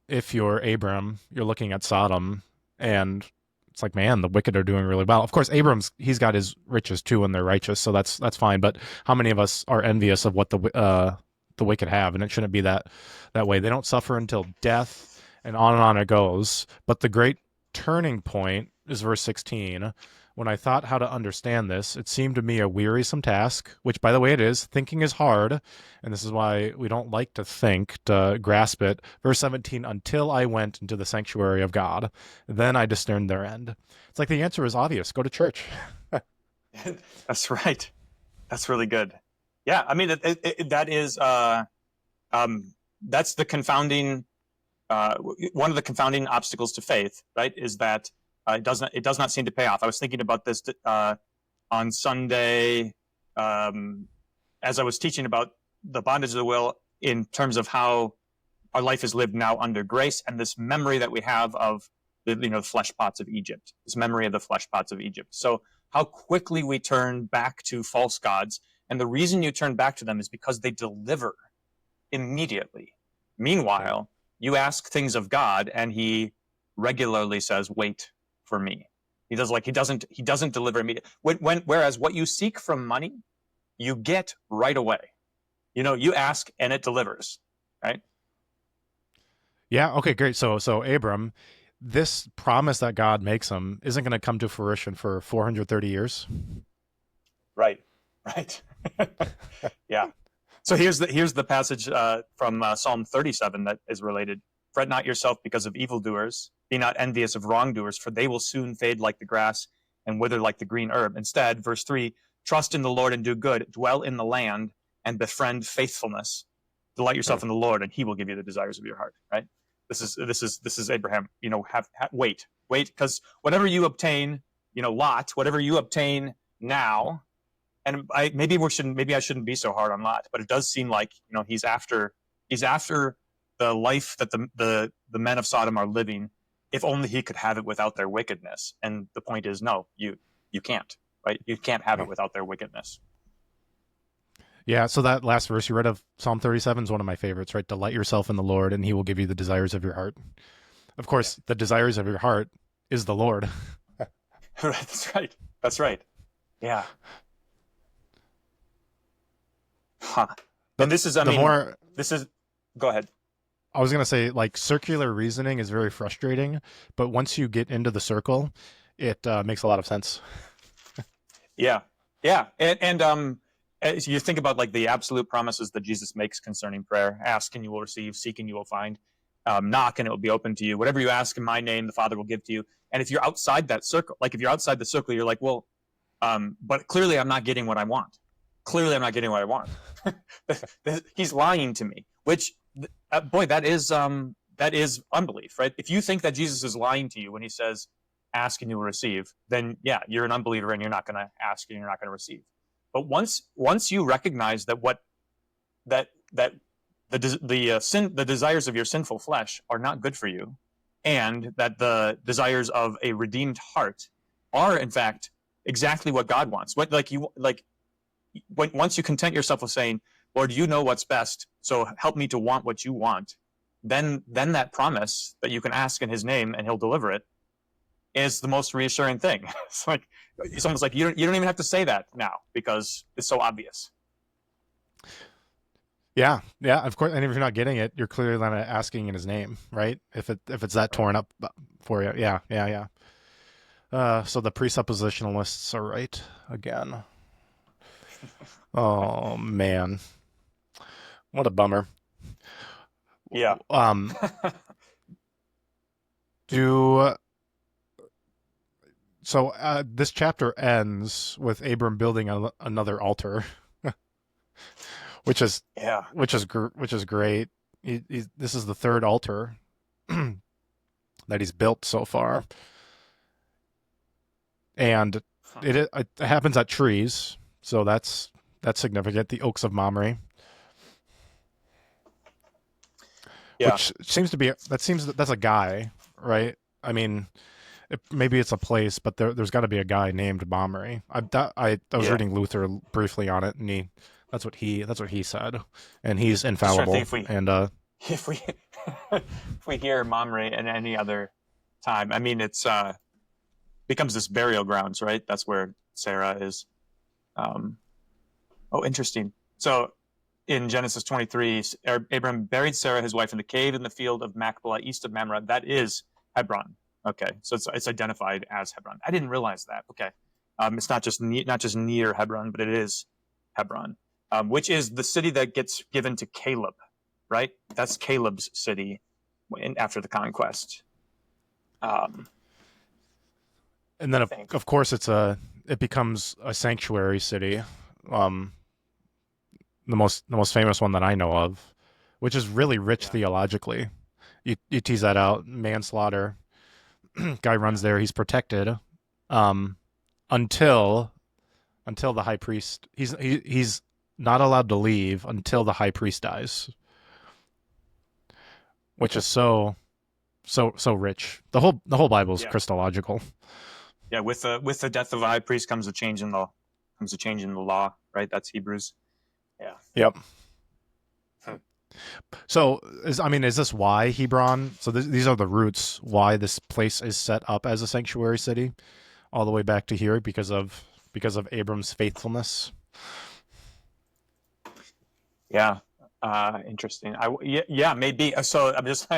If you're Abram, you're looking at Sodom, and it's like, man, the wicked are doing really well. Of course, he's got his riches too, and they're righteous, so that's fine. But how many of us are envious of what the wicked have? And it shouldn't be that way. They don't suffer until death, and on it goes. But the great turning point is verse 16. When I thought how to understand this, it seemed to me a wearisome task, which, by the way, it is. Thinking is hard, and this is why we don't like to think, to grasp it. Verse 17, until I went into the sanctuary of God, then I discerned their end. It's like the answer is obvious. Go to church. That's right. That's really good. Yeah, I mean, that is that's the confounding one of the confounding obstacles to faith, right? Is that it does not seem to pay off. I was thinking about this on Sunday as I was teaching about the bondage of the will in terms of how our life is lived now under grace, and this memory that we have of the flesh pots of Egypt, this memory of the flesh pots of Egypt. So how quickly we turn back to false gods, and the reason you turn back to them is because they deliver immediately. Meanwhile, you ask things of God, and He regularly says, "Wait for me." He doesn't deliver immediately. Whereas what you seek from money, you get right away. You ask and it delivers, right? Yeah. Okay. Great. So Abram, this promise that God makes him isn't going to come to fruition for 430 years. Right. Yeah. So here's the passage from Psalm 37 that is related. Fret not yourself because of evildoers. Be not envious of wrongdoers, for they will soon fade like the grass and wither like the green herb. Instead, verse 3, trust in the Lord and do good. Dwell in the land and befriend faithfulness. Delight yourself in the Lord, and He will give you the desires of your heart. Right? This is Abraham. Wait, because whatever you obtain, Lot, whatever you obtain now, and maybe I shouldn't be so hard on Lot, but it does seem like he's after He's after the life that the men of Sodom are living, if only he could have it without their wickedness. And the point is, no, you can't, right? You can't have it without their wickedness. Yeah, so that last verse you read of Psalm 37 is one of my favorites, right? Delight yourself in the Lord, and he will give you the desires of your heart. Of course, the desires of your heart is the Lord. That's right. That's right. Yeah. Huh. And this is, this is, go ahead. I was going to say, like, circular reasoning is very frustrating, but once you get into the circle, it makes a lot of sense. Yeah. Yeah. And as you think about like the absolute promises that Jesus makes concerning prayer: ask and you will receive, seek and you will find, knock and it will be open to you. Whatever you ask in my name, the Father will give to you. And if you're outside that circle, like if you're outside the circle, you're like, well, but clearly I'm not getting what I want. Clearly I'm not getting what I want. He's lying to me, which, boy, that is unbelief, right? If you think that Jesus is lying to you when he says, ask and you will receive, then yeah, you're an unbeliever and you're not going to ask and you're not going to receive. But once you recognize that the desires of your sinful flesh are not good for you, and that the desires of a redeemed heart are in fact exactly what God wants. Once you content yourself with saying, Lord, you know what's best, so help me to want what you want, then that promise that you can ask in his name and he'll deliver it is the most reassuring thing. It's almost like you don't even have to say that now because it's so obvious. Yeah, of course. And if you're not getting it, you're clearly not asking in his name, right? If it's that torn up for you, yeah. So the presuppositionalists are right again. Oh man, what a bummer. Yeah. This chapter ends with Abram building another altar. which is great. This is the third altar that he's built so far, and it happens at trees, so that's significant. The oaks of Mamre, which seems to be that's a guy, right? I mean, maybe it's a place, but there's got to be a guy named Mamre. I was reading Luther briefly on it, and that's what he said, and he's infallible. If we hear Mamre in any other time, I mean, it's becomes this burial grounds, right? That's where Sarah is. Interesting. So in Genesis 23, Abram buried Sarah, his wife, in the cave in the field of Machpelah, east of Mamre. That is Hebron. Okay, so it's identified as Hebron. I didn't realize that. Okay, it's not just near Hebron, but it is Hebron, which is the city that gets given to Caleb, right? That's Caleb's city after the conquest. And then of course it becomes a sanctuary city, the most famous one that I know of, which is really rich theologically. You tease that out, manslaughter. Guy runs there. He's protected until the high priest. He's not allowed to leave until the high priest dies, which is so rich. The whole Bible is Christological. Yeah, with the death of a high priest comes a change in the law, right? That's Hebrews. Yeah. Yep. So, is this why Hebron? So these are the roots why this place is set up as a sanctuary city, all the way back to here because of Abram's faithfulness. Yeah, interesting. Maybe. So I'm just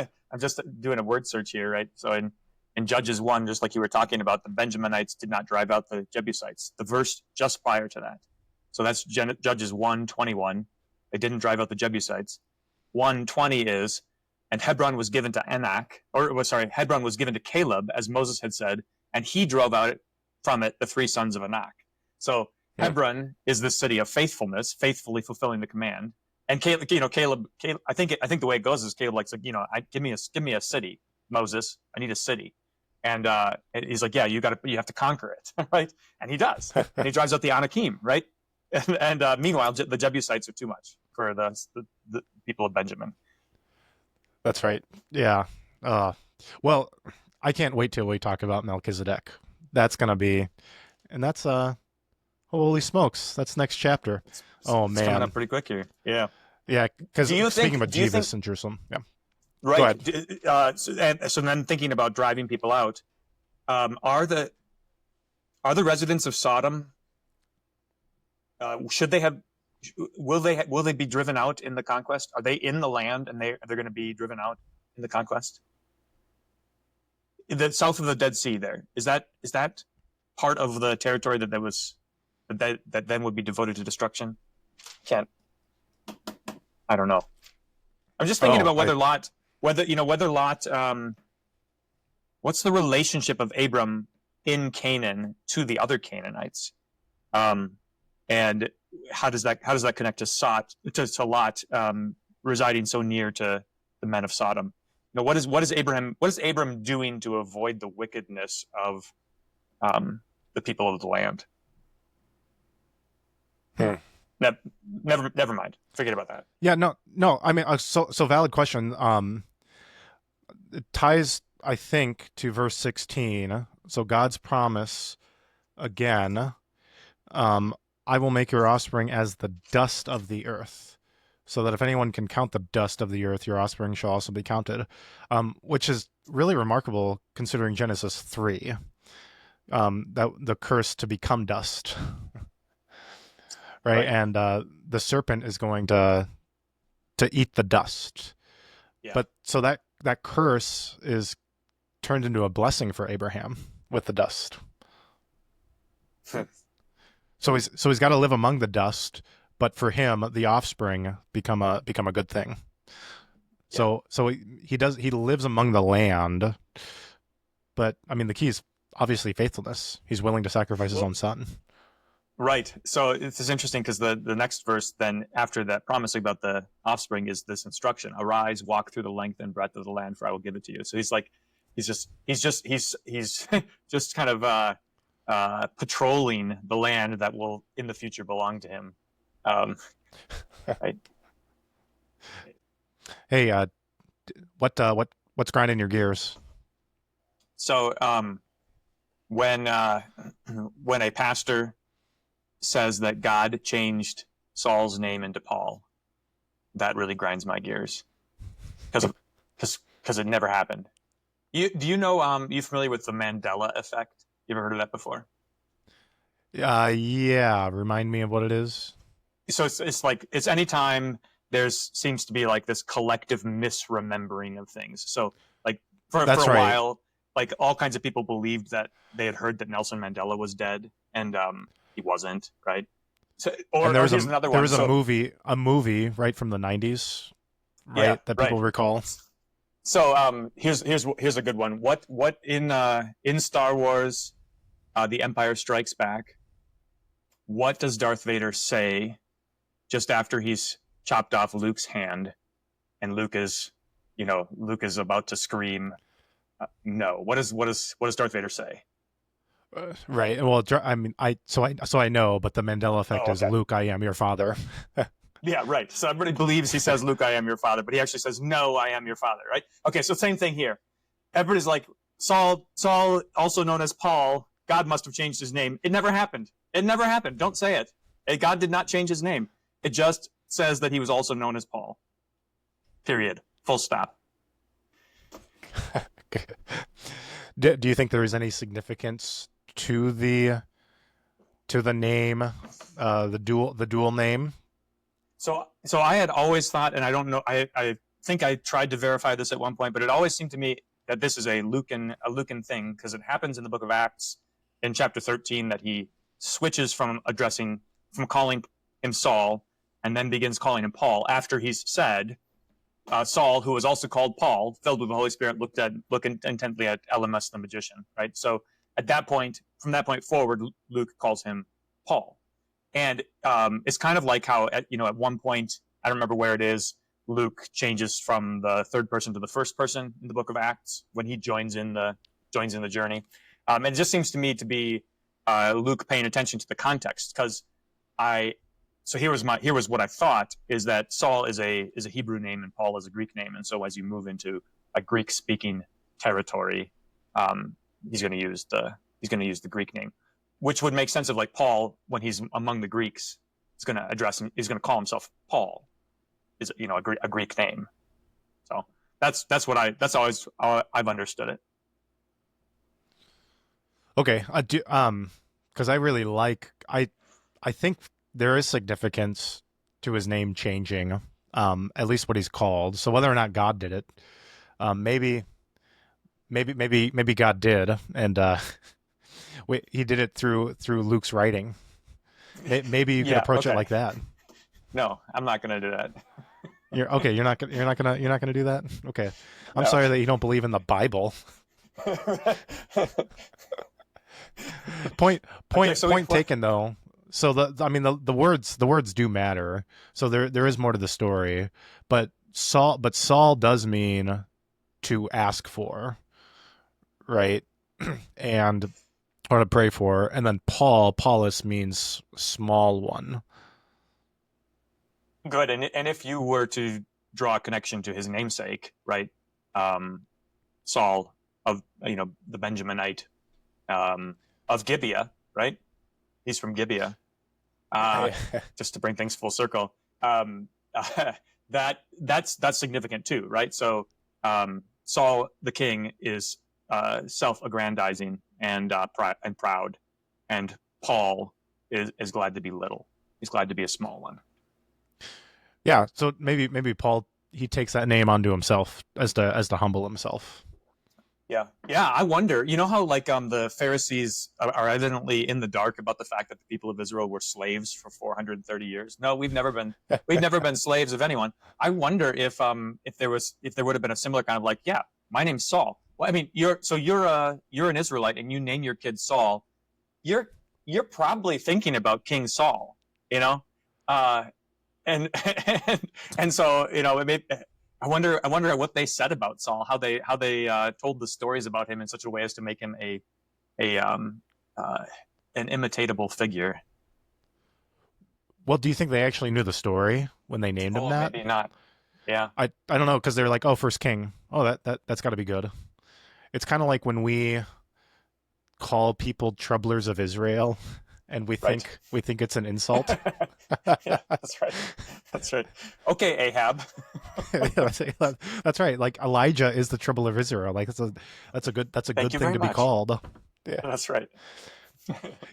doing a word search here, right? So in Judges 1, just like you were talking about, the Benjaminites did not drive out the Jebusites. The verse just prior to that. So that's Judges 1:21. They didn't drive out the Jebusites. 1:20 is, and Hebron was given to Hebron was given to Caleb, as Moses had said, and he drove out from it the three sons of Anak. So Hebron is the city of faithfulness, faithfully fulfilling the command. And Caleb, I think the way it goes is Caleb give me a city, Moses. I need a city. And he's like, yeah, you have to conquer it, right? And he does. And he drives out the Anakim, right? And meanwhile, the Jebusites are too much. for the people of Benjamin. That's right. Yeah. Well, I can't wait till we talk about Melchizedek. That's gonna be, and that's holy smokes, that's next chapter. It's, Oh it's coming man. up pretty quick here. Yeah. Yeah, because Do you speaking think? about Do you think? Jesus and Jerusalem. Yeah. Go Right. ahead. So then thinking about driving people out, are the residents of Sodom, should they have? Will they be driven out in the conquest? Are they in the land and they're going to be driven out in the conquest? The south of the Dead Sea, there is that part of the territory that then would be devoted to destruction? Can't. I don't know. I'm just thinking about whether Lot. What's the relationship of Abram in Canaan to the other Canaanites, and how does that connect to Lot residing so near to the men of Sodom? What is Abram doing to avoid the wickedness of the people of the land? Never mind. Forget about that. Yeah, no. I mean, so valid question. It ties, I think, to verse 16. So God's promise again. I will make your offspring as the dust of the earth, so that if anyone can count the dust of the earth, your offspring shall also be counted. Which is really remarkable considering Genesis 3. That the curse to become dust. Right? And the serpent is going to eat the dust. Yeah. But so that curse is turned into a blessing for Abraham with the dust. So he's got to live among the dust, but for him the offspring become a good thing. Yeah. So he lives among the land, but I mean the key is obviously faithfulness. He's willing to sacrifice his own son. Right. So this is interesting because the next verse then after that promise about the offspring is this instruction: arise, walk through the length and breadth of the land, for I will give it to you. So he's just kind of patrolling the land that will in the future belong to him. Right. Hey, what's grinding your gears? So when a pastor says that God changed Saul's name into Paul, that really grinds my gears because it never happened. You know, you familiar with the Mandela effect? You ever heard of that before? Yeah. Remind me of what it is. So it's anytime seems to be like this collective misremembering of things. So like for a while, like all kinds of people believed that they had heard that Nelson Mandela was dead, and he wasn't, right? So, and there was a movie right from the 90s, right? Yeah, that people recall. So here's a good one. What in Star Wars, The Empire Strikes Back, what does Darth Vader say just after he's chopped off Luke's hand, and Luke is about to scream? No. What does Darth Vader say? Right. Well, I mean, I know, but the Mandela effect is Luke, I am your father. Yeah, right. So everybody believes he says, Luke, I am your father, but he actually says, no, I am your father, right? Okay, so same thing here. Everybody's like, Saul, also known as Paul, God must have changed his name. It never happened. It never happened. Don't say it. God did not change his name. It just says that he was also known as Paul. Period. Full stop. Do you think there is any significance to the name, the dual name? So I had always thought, and I don't know, I think I tried to verify this at one point, but it always seemed to me that this is a Lucan thing, because it happens in the book of Acts in chapter 13 that he switches from calling him Saul and then begins calling him Paul after he's said, Saul, who was also called Paul, filled with the Holy Spirit, looked intently at Elymas the magician, right? So at that point, from that point forward, Luke calls him Paul. And it's kind of like how, at one point, I don't remember where it is, Luke changes from the third person to the first person in the book of Acts when he joins in the journey. And it just seems to me to be Luke paying attention to the context, because I so here was what I thought is that Saul is a Hebrew name and Paul is a Greek name, and so as you move into a Greek speaking territory, he's going to use the Greek name, which would make sense of like Paul when he's among the Greeks, he's going to address him, he's going to call himself Paul, is a Greek name. So that's always how I've understood it. Okay, I do because I really I think there is significance to his name changing, at least what he's called. So whether or not God did it, maybe God did, and he did it through Luke's writing. Maybe you could approach it like that. No, I'm not going to do that. You're okay. You're not gonna do that. Okay, I'm sorry that you don't believe in the Bible. Point taken though. So the words do matter. So there is more to the story, but Saul does mean to ask for, right? And or to pray for, and then Paulus means small one. Good, and if you were to draw a connection to his namesake, right? Saul of the Benjaminite of Gibeah, right? He's from Gibeah. Just to bring things full circle, that's significant too, right? So Saul the king is self-aggrandizing and proud, and Paul is glad to be little. He's glad to be a small one. Yeah, so maybe Paul, he takes that name onto himself as to humble himself. Yeah. I wonder. You know how like the Pharisees are evidently in the dark about the fact that the people of Israel were slaves for 430 years. No, we've never been slaves of anyone. I wonder if there would have been a similar kind of like, yeah, my name's Saul. Well, I mean, you're an Israelite and you name your kid Saul. You're probably thinking about King Saul, and so it made. I wonder what they said about Saul, how they told the stories about him in such a way as to make him an imitatable figure. Well, do you think they actually knew the story when they named him that? Maybe not. Yeah. I don't know, because they're like, oh, first king. Oh, that's got to be good. It's kind of like when we call people troublers of Israel, and we think it's an insult. Yeah, that's right. Okay, Ahab. That's right. Like Elijah is the trouble of Israel. Like that's a good thing to be called. Yeah, that's right.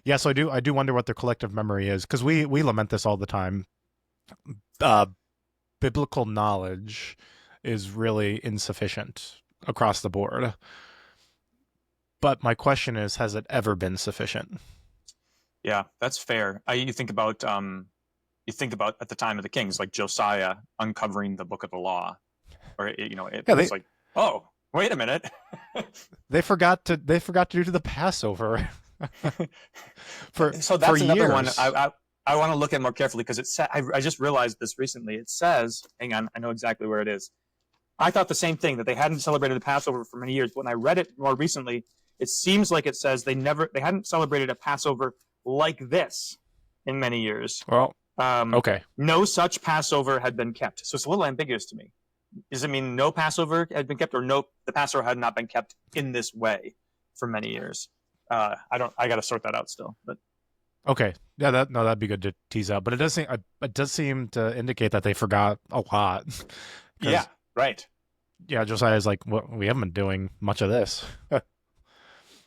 Yeah, so I do wonder what their collective memory is, because we lament this all the time. Biblical knowledge is really insufficient across the board. But my question is, has it ever been sufficient? Yeah, that's fair. You think about at the time of the kings, like Josiah uncovering the book of the law, or it's like, oh, wait a minute, they forgot to do the Passover. So that's another one I want to look at more carefully, because I just realized this recently. It says, hang on, I know exactly where it is. I thought the same thing, that they hadn't celebrated the Passover for many years. When I read it more recently, it seems like it says they hadn't celebrated a Passover like this in many years. Well, okay. No such Passover had been kept. So it's a little ambiguous to me. Does it mean no Passover had been kept, or no, the Passover had not been kept in this way for many years? I got to sort that out still. But okay, yeah, that'd be good to tease out. But it does seem to indicate that they forgot a lot. Yeah, right. Yeah, Josiah's like, well, we haven't been doing much of this.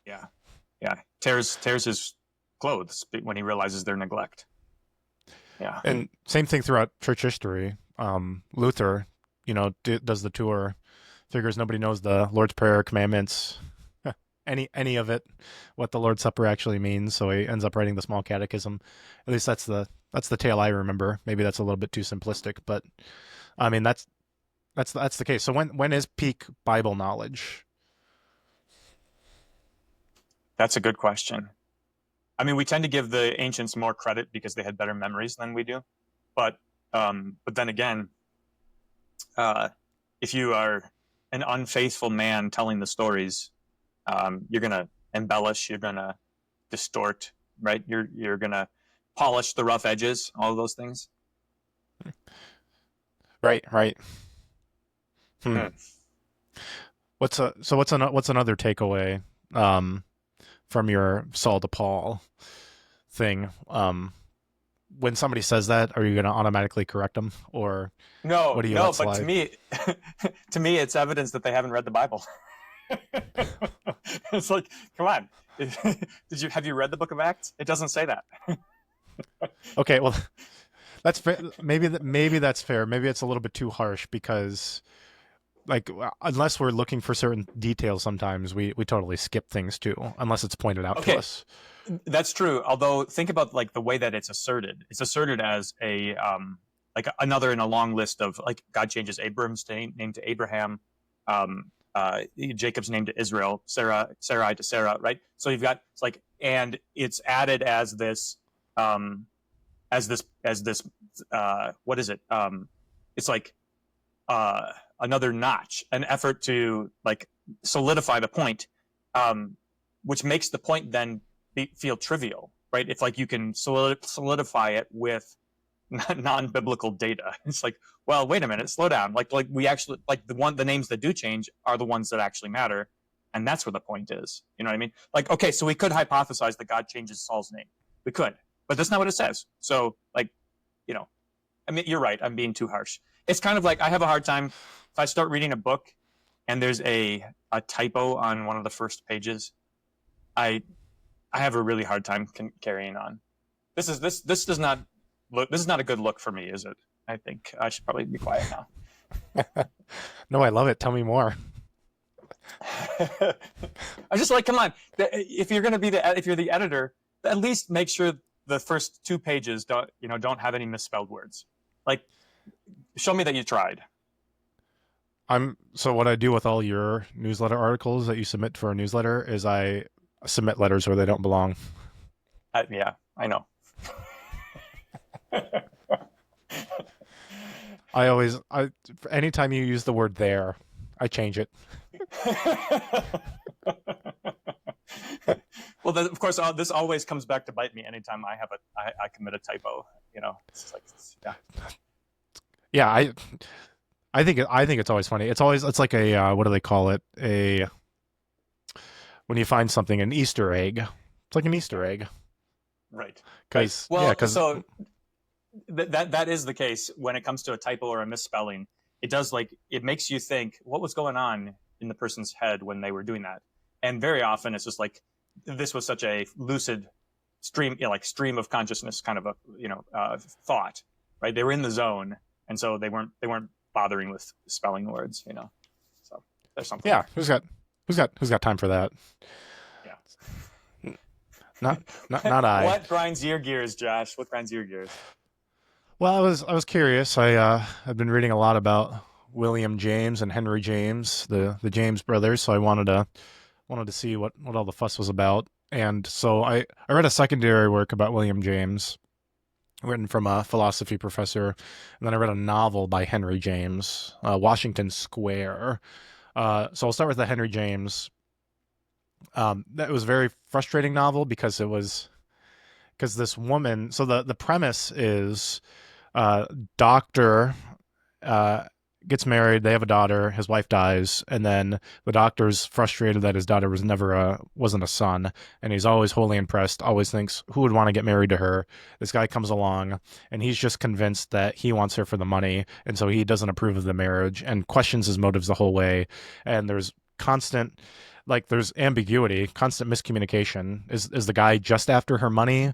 Yeah. Tears his clothes when he realizes their neglect. Yeah. And same thing throughout church history. Luther, does the tour, figures nobody knows the Lord's Prayer, commandments, any of it, what the Lord's Supper actually means. So he ends up writing the Small Catechism. At least that's the tale I remember. Maybe that's a little bit too simplistic, but I mean that's the case. So when is peak Bible knowledge? That's a good question. I mean, we tend to give the ancients more credit because they had better memories than we do. But then again, if you are an unfaithful man telling the stories, you're going to embellish, you're going to distort, right? You're going to polish the rough edges, all of those things. Right, right. Hmm. What's another takeaway from your Saul to Paul thing? When somebody says that, are you going to automatically correct them, or what No, do you no, let but slide? to me, it's evidence that they haven't read the Bible. It's like, come on, have you read the Book of Acts? It doesn't say that. Okay, well, that's fair. Maybe that's fair. Maybe it's a little bit too harsh because, like, unless we're looking for certain details, sometimes we totally skip things too, unless it's pointed out to Okay, us. that's true. Although think about like the way that it's asserted. It's asserted as a like another in a long list of like God changes Abram's name to Abraham, Jacob's name to Israel, Sarai to Sarah, right? So you've got it's like, and it's added as this what is it? It's like another notch, an effort to like solidify the point, which makes the point then feel trivial, right? If like you can solidify it with non-biblical data, it's like, well, wait a minute, slow down. Like we actually like the names that do change are the ones that actually matter, and that's where the point is. You know what I mean? Like, okay, so we could hypothesize that God changes Saul's name. We could, but that's not what it says. So, like, you know, I mean, you're right. I'm being too harsh. It's kind of like I have a hard time if I start reading a book and there's a typo on one of the first pages. I have a really hard time carrying on. This does not look. This is not a good look for me, is it? I think I should probably be quiet now. No, I love it. Tell me more. I'm just like, come on. If you're going to be if you're the editor, at least make sure the first 2 pages don't have any misspelled words. Like, show me that you tried. So what I do with all your newsletter articles that you submit for a newsletter is I submit letters where they don't belong. Yeah, I know. Anytime you use the word there, I change it. Well, then, of course, this always comes back to bite me anytime I commit a typo. It's like, yeah. Yeah, I think it's always funny. It's like a what do they call it? When you find something, an Easter egg. It's like an Easter egg. Right. Because well, yeah, so that is the case when it comes to a typo or a misspelling. It does it makes you think what was going on in the person's head when they were doing that, and very often it's just like this was such a lucid stream, stream of consciousness kind of a thought, right? They were in the zone, and so they weren't bothering with spelling words, So there's something. Yeah, who's got time for that? Yeah. Not I. What grinds your gears, Josh? What grinds your gears? Well, I was curious. I've been reading a lot about William James and Henry James, the James brothers. So I wanted to see what all the fuss was about. And so I read a secondary work about William James, written from a philosophy professor, and then I read a novel by Henry James, Washington Square. So I'll start with the Henry James. That was a very frustrating novel because this woman. So the premise is, doctor gets married, they have a daughter, his wife dies, and then the doctor's frustrated that his daughter wasn't a son, and he's always wholly impressed, always thinks who would want to get married to her. This guy comes along and he's just convinced that he wants her for the money, and so he doesn't approve of the marriage and questions his motives the whole way. And there's constant, there's ambiguity, constant miscommunication. Is the guy just after her money,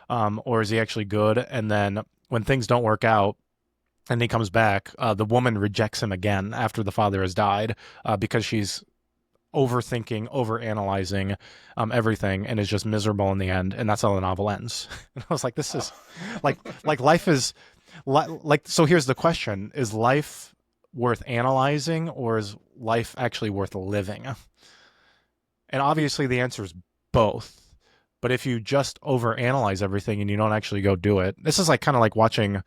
or is he actually good? And then when things don't work out and he comes back, the woman rejects him again after the father has died, because she's overthinking, overanalyzing everything, and is just miserable in the end. And that's how the novel ends. And I was like, this is like life is so here's the question: is life worth analyzing, or is life actually worth living? And obviously the answer is both. But if you just overanalyze everything and you don't actually go do it, this is kind of like watching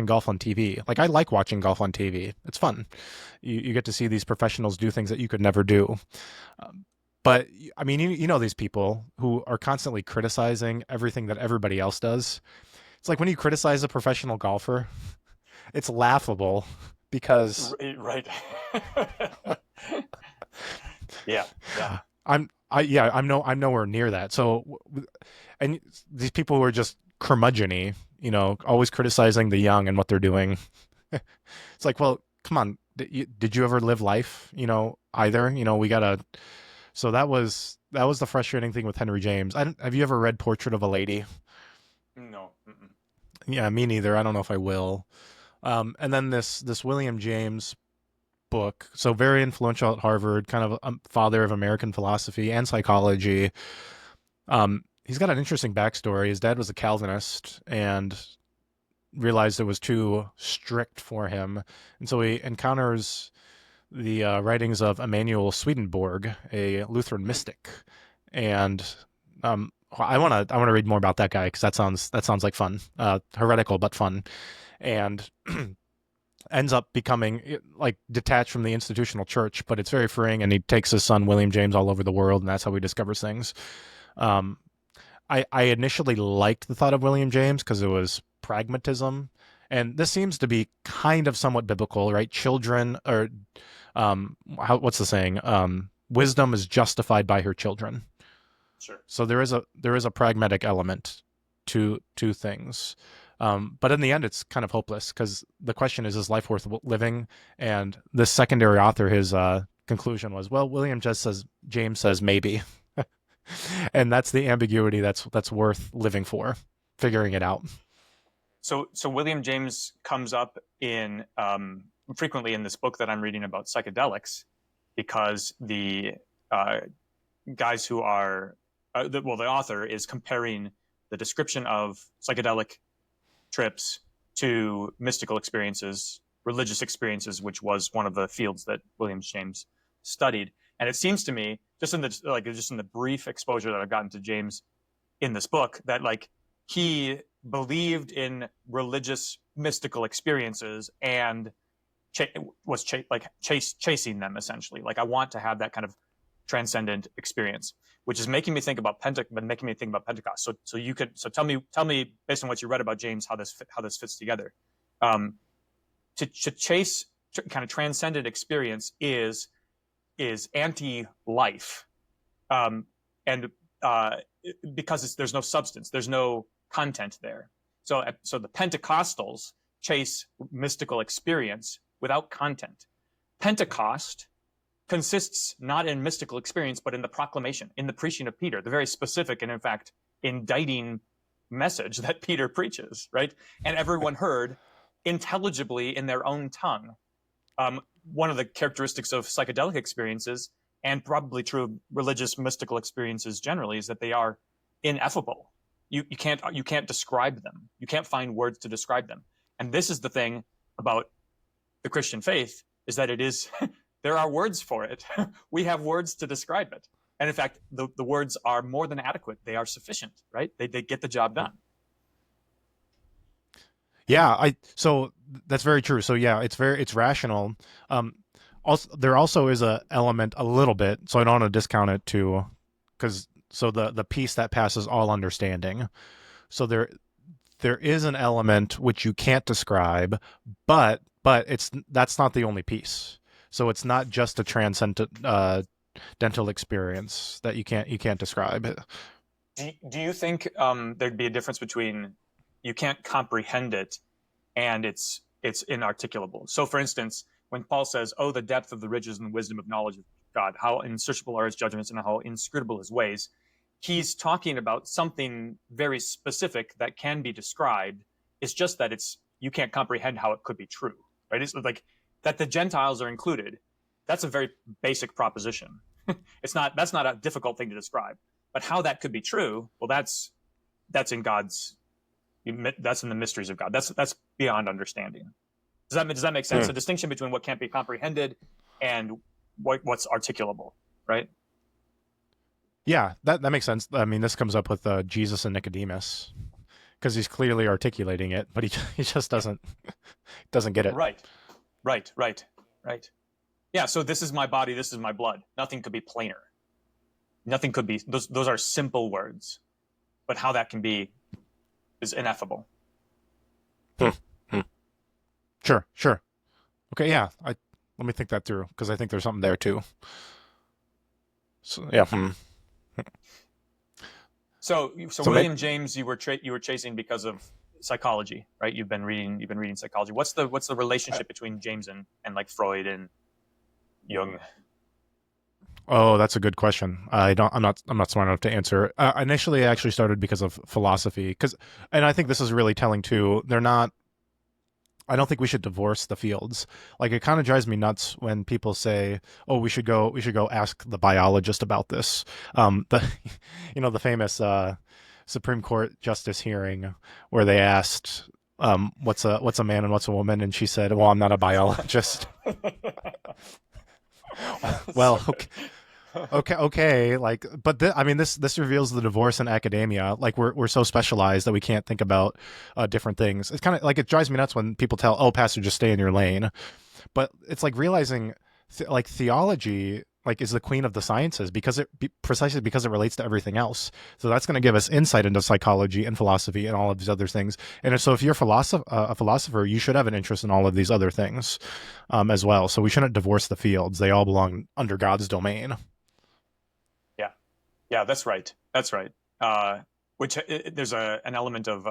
golf on TV. I like watching golf on TV. It's fun. You get to see these professionals do things that you could never do. But I mean, you know these people who are constantly criticizing everything that everybody else does. It's like when you criticize a professional golfer, it's laughable because Right. Yeah. Yeah. I'm nowhere near that. So, and these people who are just curmudgeony, always criticizing the young and what they're doing. It's like, well, come on, did you ever live life? Either. We gotta. So that was the frustrating thing with Henry James. Have you ever read Portrait of a Lady? No. Mm-mm. Yeah, me neither. I don't know if I will. And then this William James book, so very influential at Harvard, kind of a father of American philosophy and psychology. He's got an interesting backstory. His dad was a Calvinist and realized it was too strict for him, and so he encounters the writings of Emanuel Swedenborg, a Lutheran mystic, and I want to read more about that guy because that sounds like fun, heretical but fun, and ends up becoming like detached from the institutional church, but it's very freeing. And he takes his son William James all over the world, and that's how he discovers things. Um, I initially liked the thought of William James because it was pragmatism, and this seems to be kind of somewhat biblical, right? Children or what's the saying? Wisdom is justified by her children. Sure. So there is a pragmatic element to things. But in the end, it's kind of hopeless because the question is life worth living? And this secondary author, his conclusion was, well, James says maybe, and that's the ambiguity that's worth living for, figuring it out. So William James comes up in frequently in this book that I'm reading about psychedelics, because the guys who are the author is comparing the description of psychedelic trips to mystical experiences, religious experiences, which was one of the fields that William James studied. And it seems to me, just in the brief exposure that I've gotten to James in this book, that like he believed in religious mystical experiences and was chasing them essentially. Like, I want to have that kind of transcendent experience, which is making me think about Pentecost. So tell me based on what you read about James how this fits together. To chase kind of transcendent experience is anti-life, and because there's no substance, there's no content there. So the Pentecostals chase mystical experience without content. Pentecost consists not in mystical experience, but in the proclamation, in the preaching of Peter, the very specific and, in fact, indicting message that Peter preaches, right? And everyone heard intelligibly in their own tongue. One of the characteristics of psychedelic experiences, and probably true of religious mystical experiences generally, is that they are ineffable. You can't describe them. You can't find words to describe them. And this is the thing about the Christian faith, is that it is there are words for it. We have words to describe it. And in fact, the words are more than adequate. They are sufficient, right? They get the job done. Yeah, so that's very true. So yeah, it's rational. Also, there also is a element a little bit, so I don't want to discount it too, because the peace that passes all understanding. So there is an element which you can't describe, but that's not the only piece. So it's not just a transcendent dental experience that you can't describe. Do you think there'd be a difference between you can't comprehend it and it's inarticulable? So, for instance, when Paul says, "Oh, the depth of the riches and the wisdom of knowledge of God, how unsearchable are his judgments and how inscrutable his ways," he's talking about something very specific that can be described. It's just that you can't comprehend how it could be true, right? It's like that the Gentiles are included. That's a very basic proposition. That's not a difficult thing to describe. But how that could be true, well, that's in that's in the mysteries of God. That's beyond understanding. Does that make sense? A distinction between what can't be comprehended and what's articulable, right? Yeah, that makes sense. I mean, this comes up with Jesus and Nicodemus, because he's clearly articulating it, but he just doesn't get it. Right. Yeah, so this is my body, this is my blood. Nothing could be plainer. Nothing could be. Those are simple words, but how that can be is ineffable. Hmm. Hmm. Sure. Okay, yeah. Let me think that through because I think there's something there too. So yeah. So So William James, you were chasing because of psychology, right? You've been reading psychology. What's the relationship between James and like Freud and Jung? oh, that's a good question. I'm not smart enough to answer. Initially, I actually started because of philosophy, and I think this is really telling too. They're not. I don't think we should divorce the fields. Like it kind of drives me nuts when people say, "Oh, we should go ask the biologist about this." The, the famous Supreme Court justice hearing where they asked, what's a man and what's a woman?" And she said, "Well, I'm not a biologist." Well, okay. Like, but I mean, this reveals the divorce in academia. Like, we're so specialized that we can't think about different things. It's kind of like it drives me nuts when people tell, "Oh, pastor, just stay in your lane." But it's like realizing, like theology, like is the queen of the sciences precisely because it relates to everything else. So that's going to give us insight into psychology and philosophy and all of these other things. And so if you're a philosopher, you should have an interest in all of these other things as well. So we shouldn't divorce the fields. They all belong under God's domain. Yeah, that's right. That's right. Which there's an element of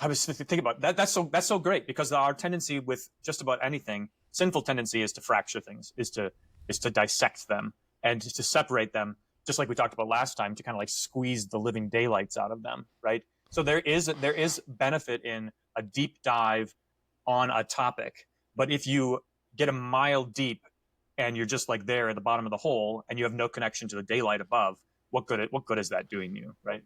I was thinking about that. That's so great because our tendency with just about anything, sinful tendency is to fracture things, is to dissect them and to separate them, just like we talked about last time, to kind of like squeeze the living daylights out of them, right? So there is benefit in a deep dive on a topic, but if you get a mile deep and you're just like there at the bottom of the hole and you have no connection to the daylight above, what good is that doing you, right?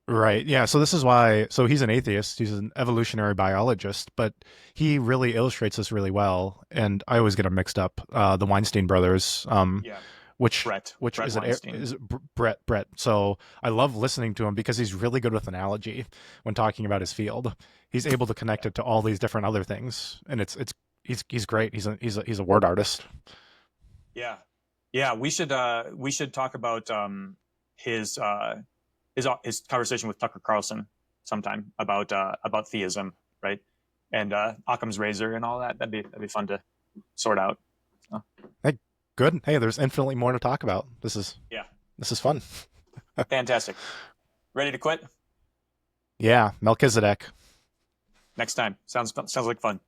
Right. Yeah. So this is why. So he's an atheist. He's an evolutionary biologist, but he really illustrates this really well. And I always get them mixed up. The Weinstein brothers. Yeah. Which Brett is it? Weinstein. Is it Brett? So I love listening to him because he's really good with analogy when talking about his field. He's able to connect it to all these different other things, and he's great. He's a word artist. Yeah, yeah. We should talk about his his conversation with Tucker Carlson sometime about theism, right? And Occam's razor and all that. That'd be fun to sort out. So, Hey, good. Hey, there's infinitely more to talk about. yeah, This is fun. fantastic. Ready to quit? Yeah, Melchizedek. Next time. Sounds like fun.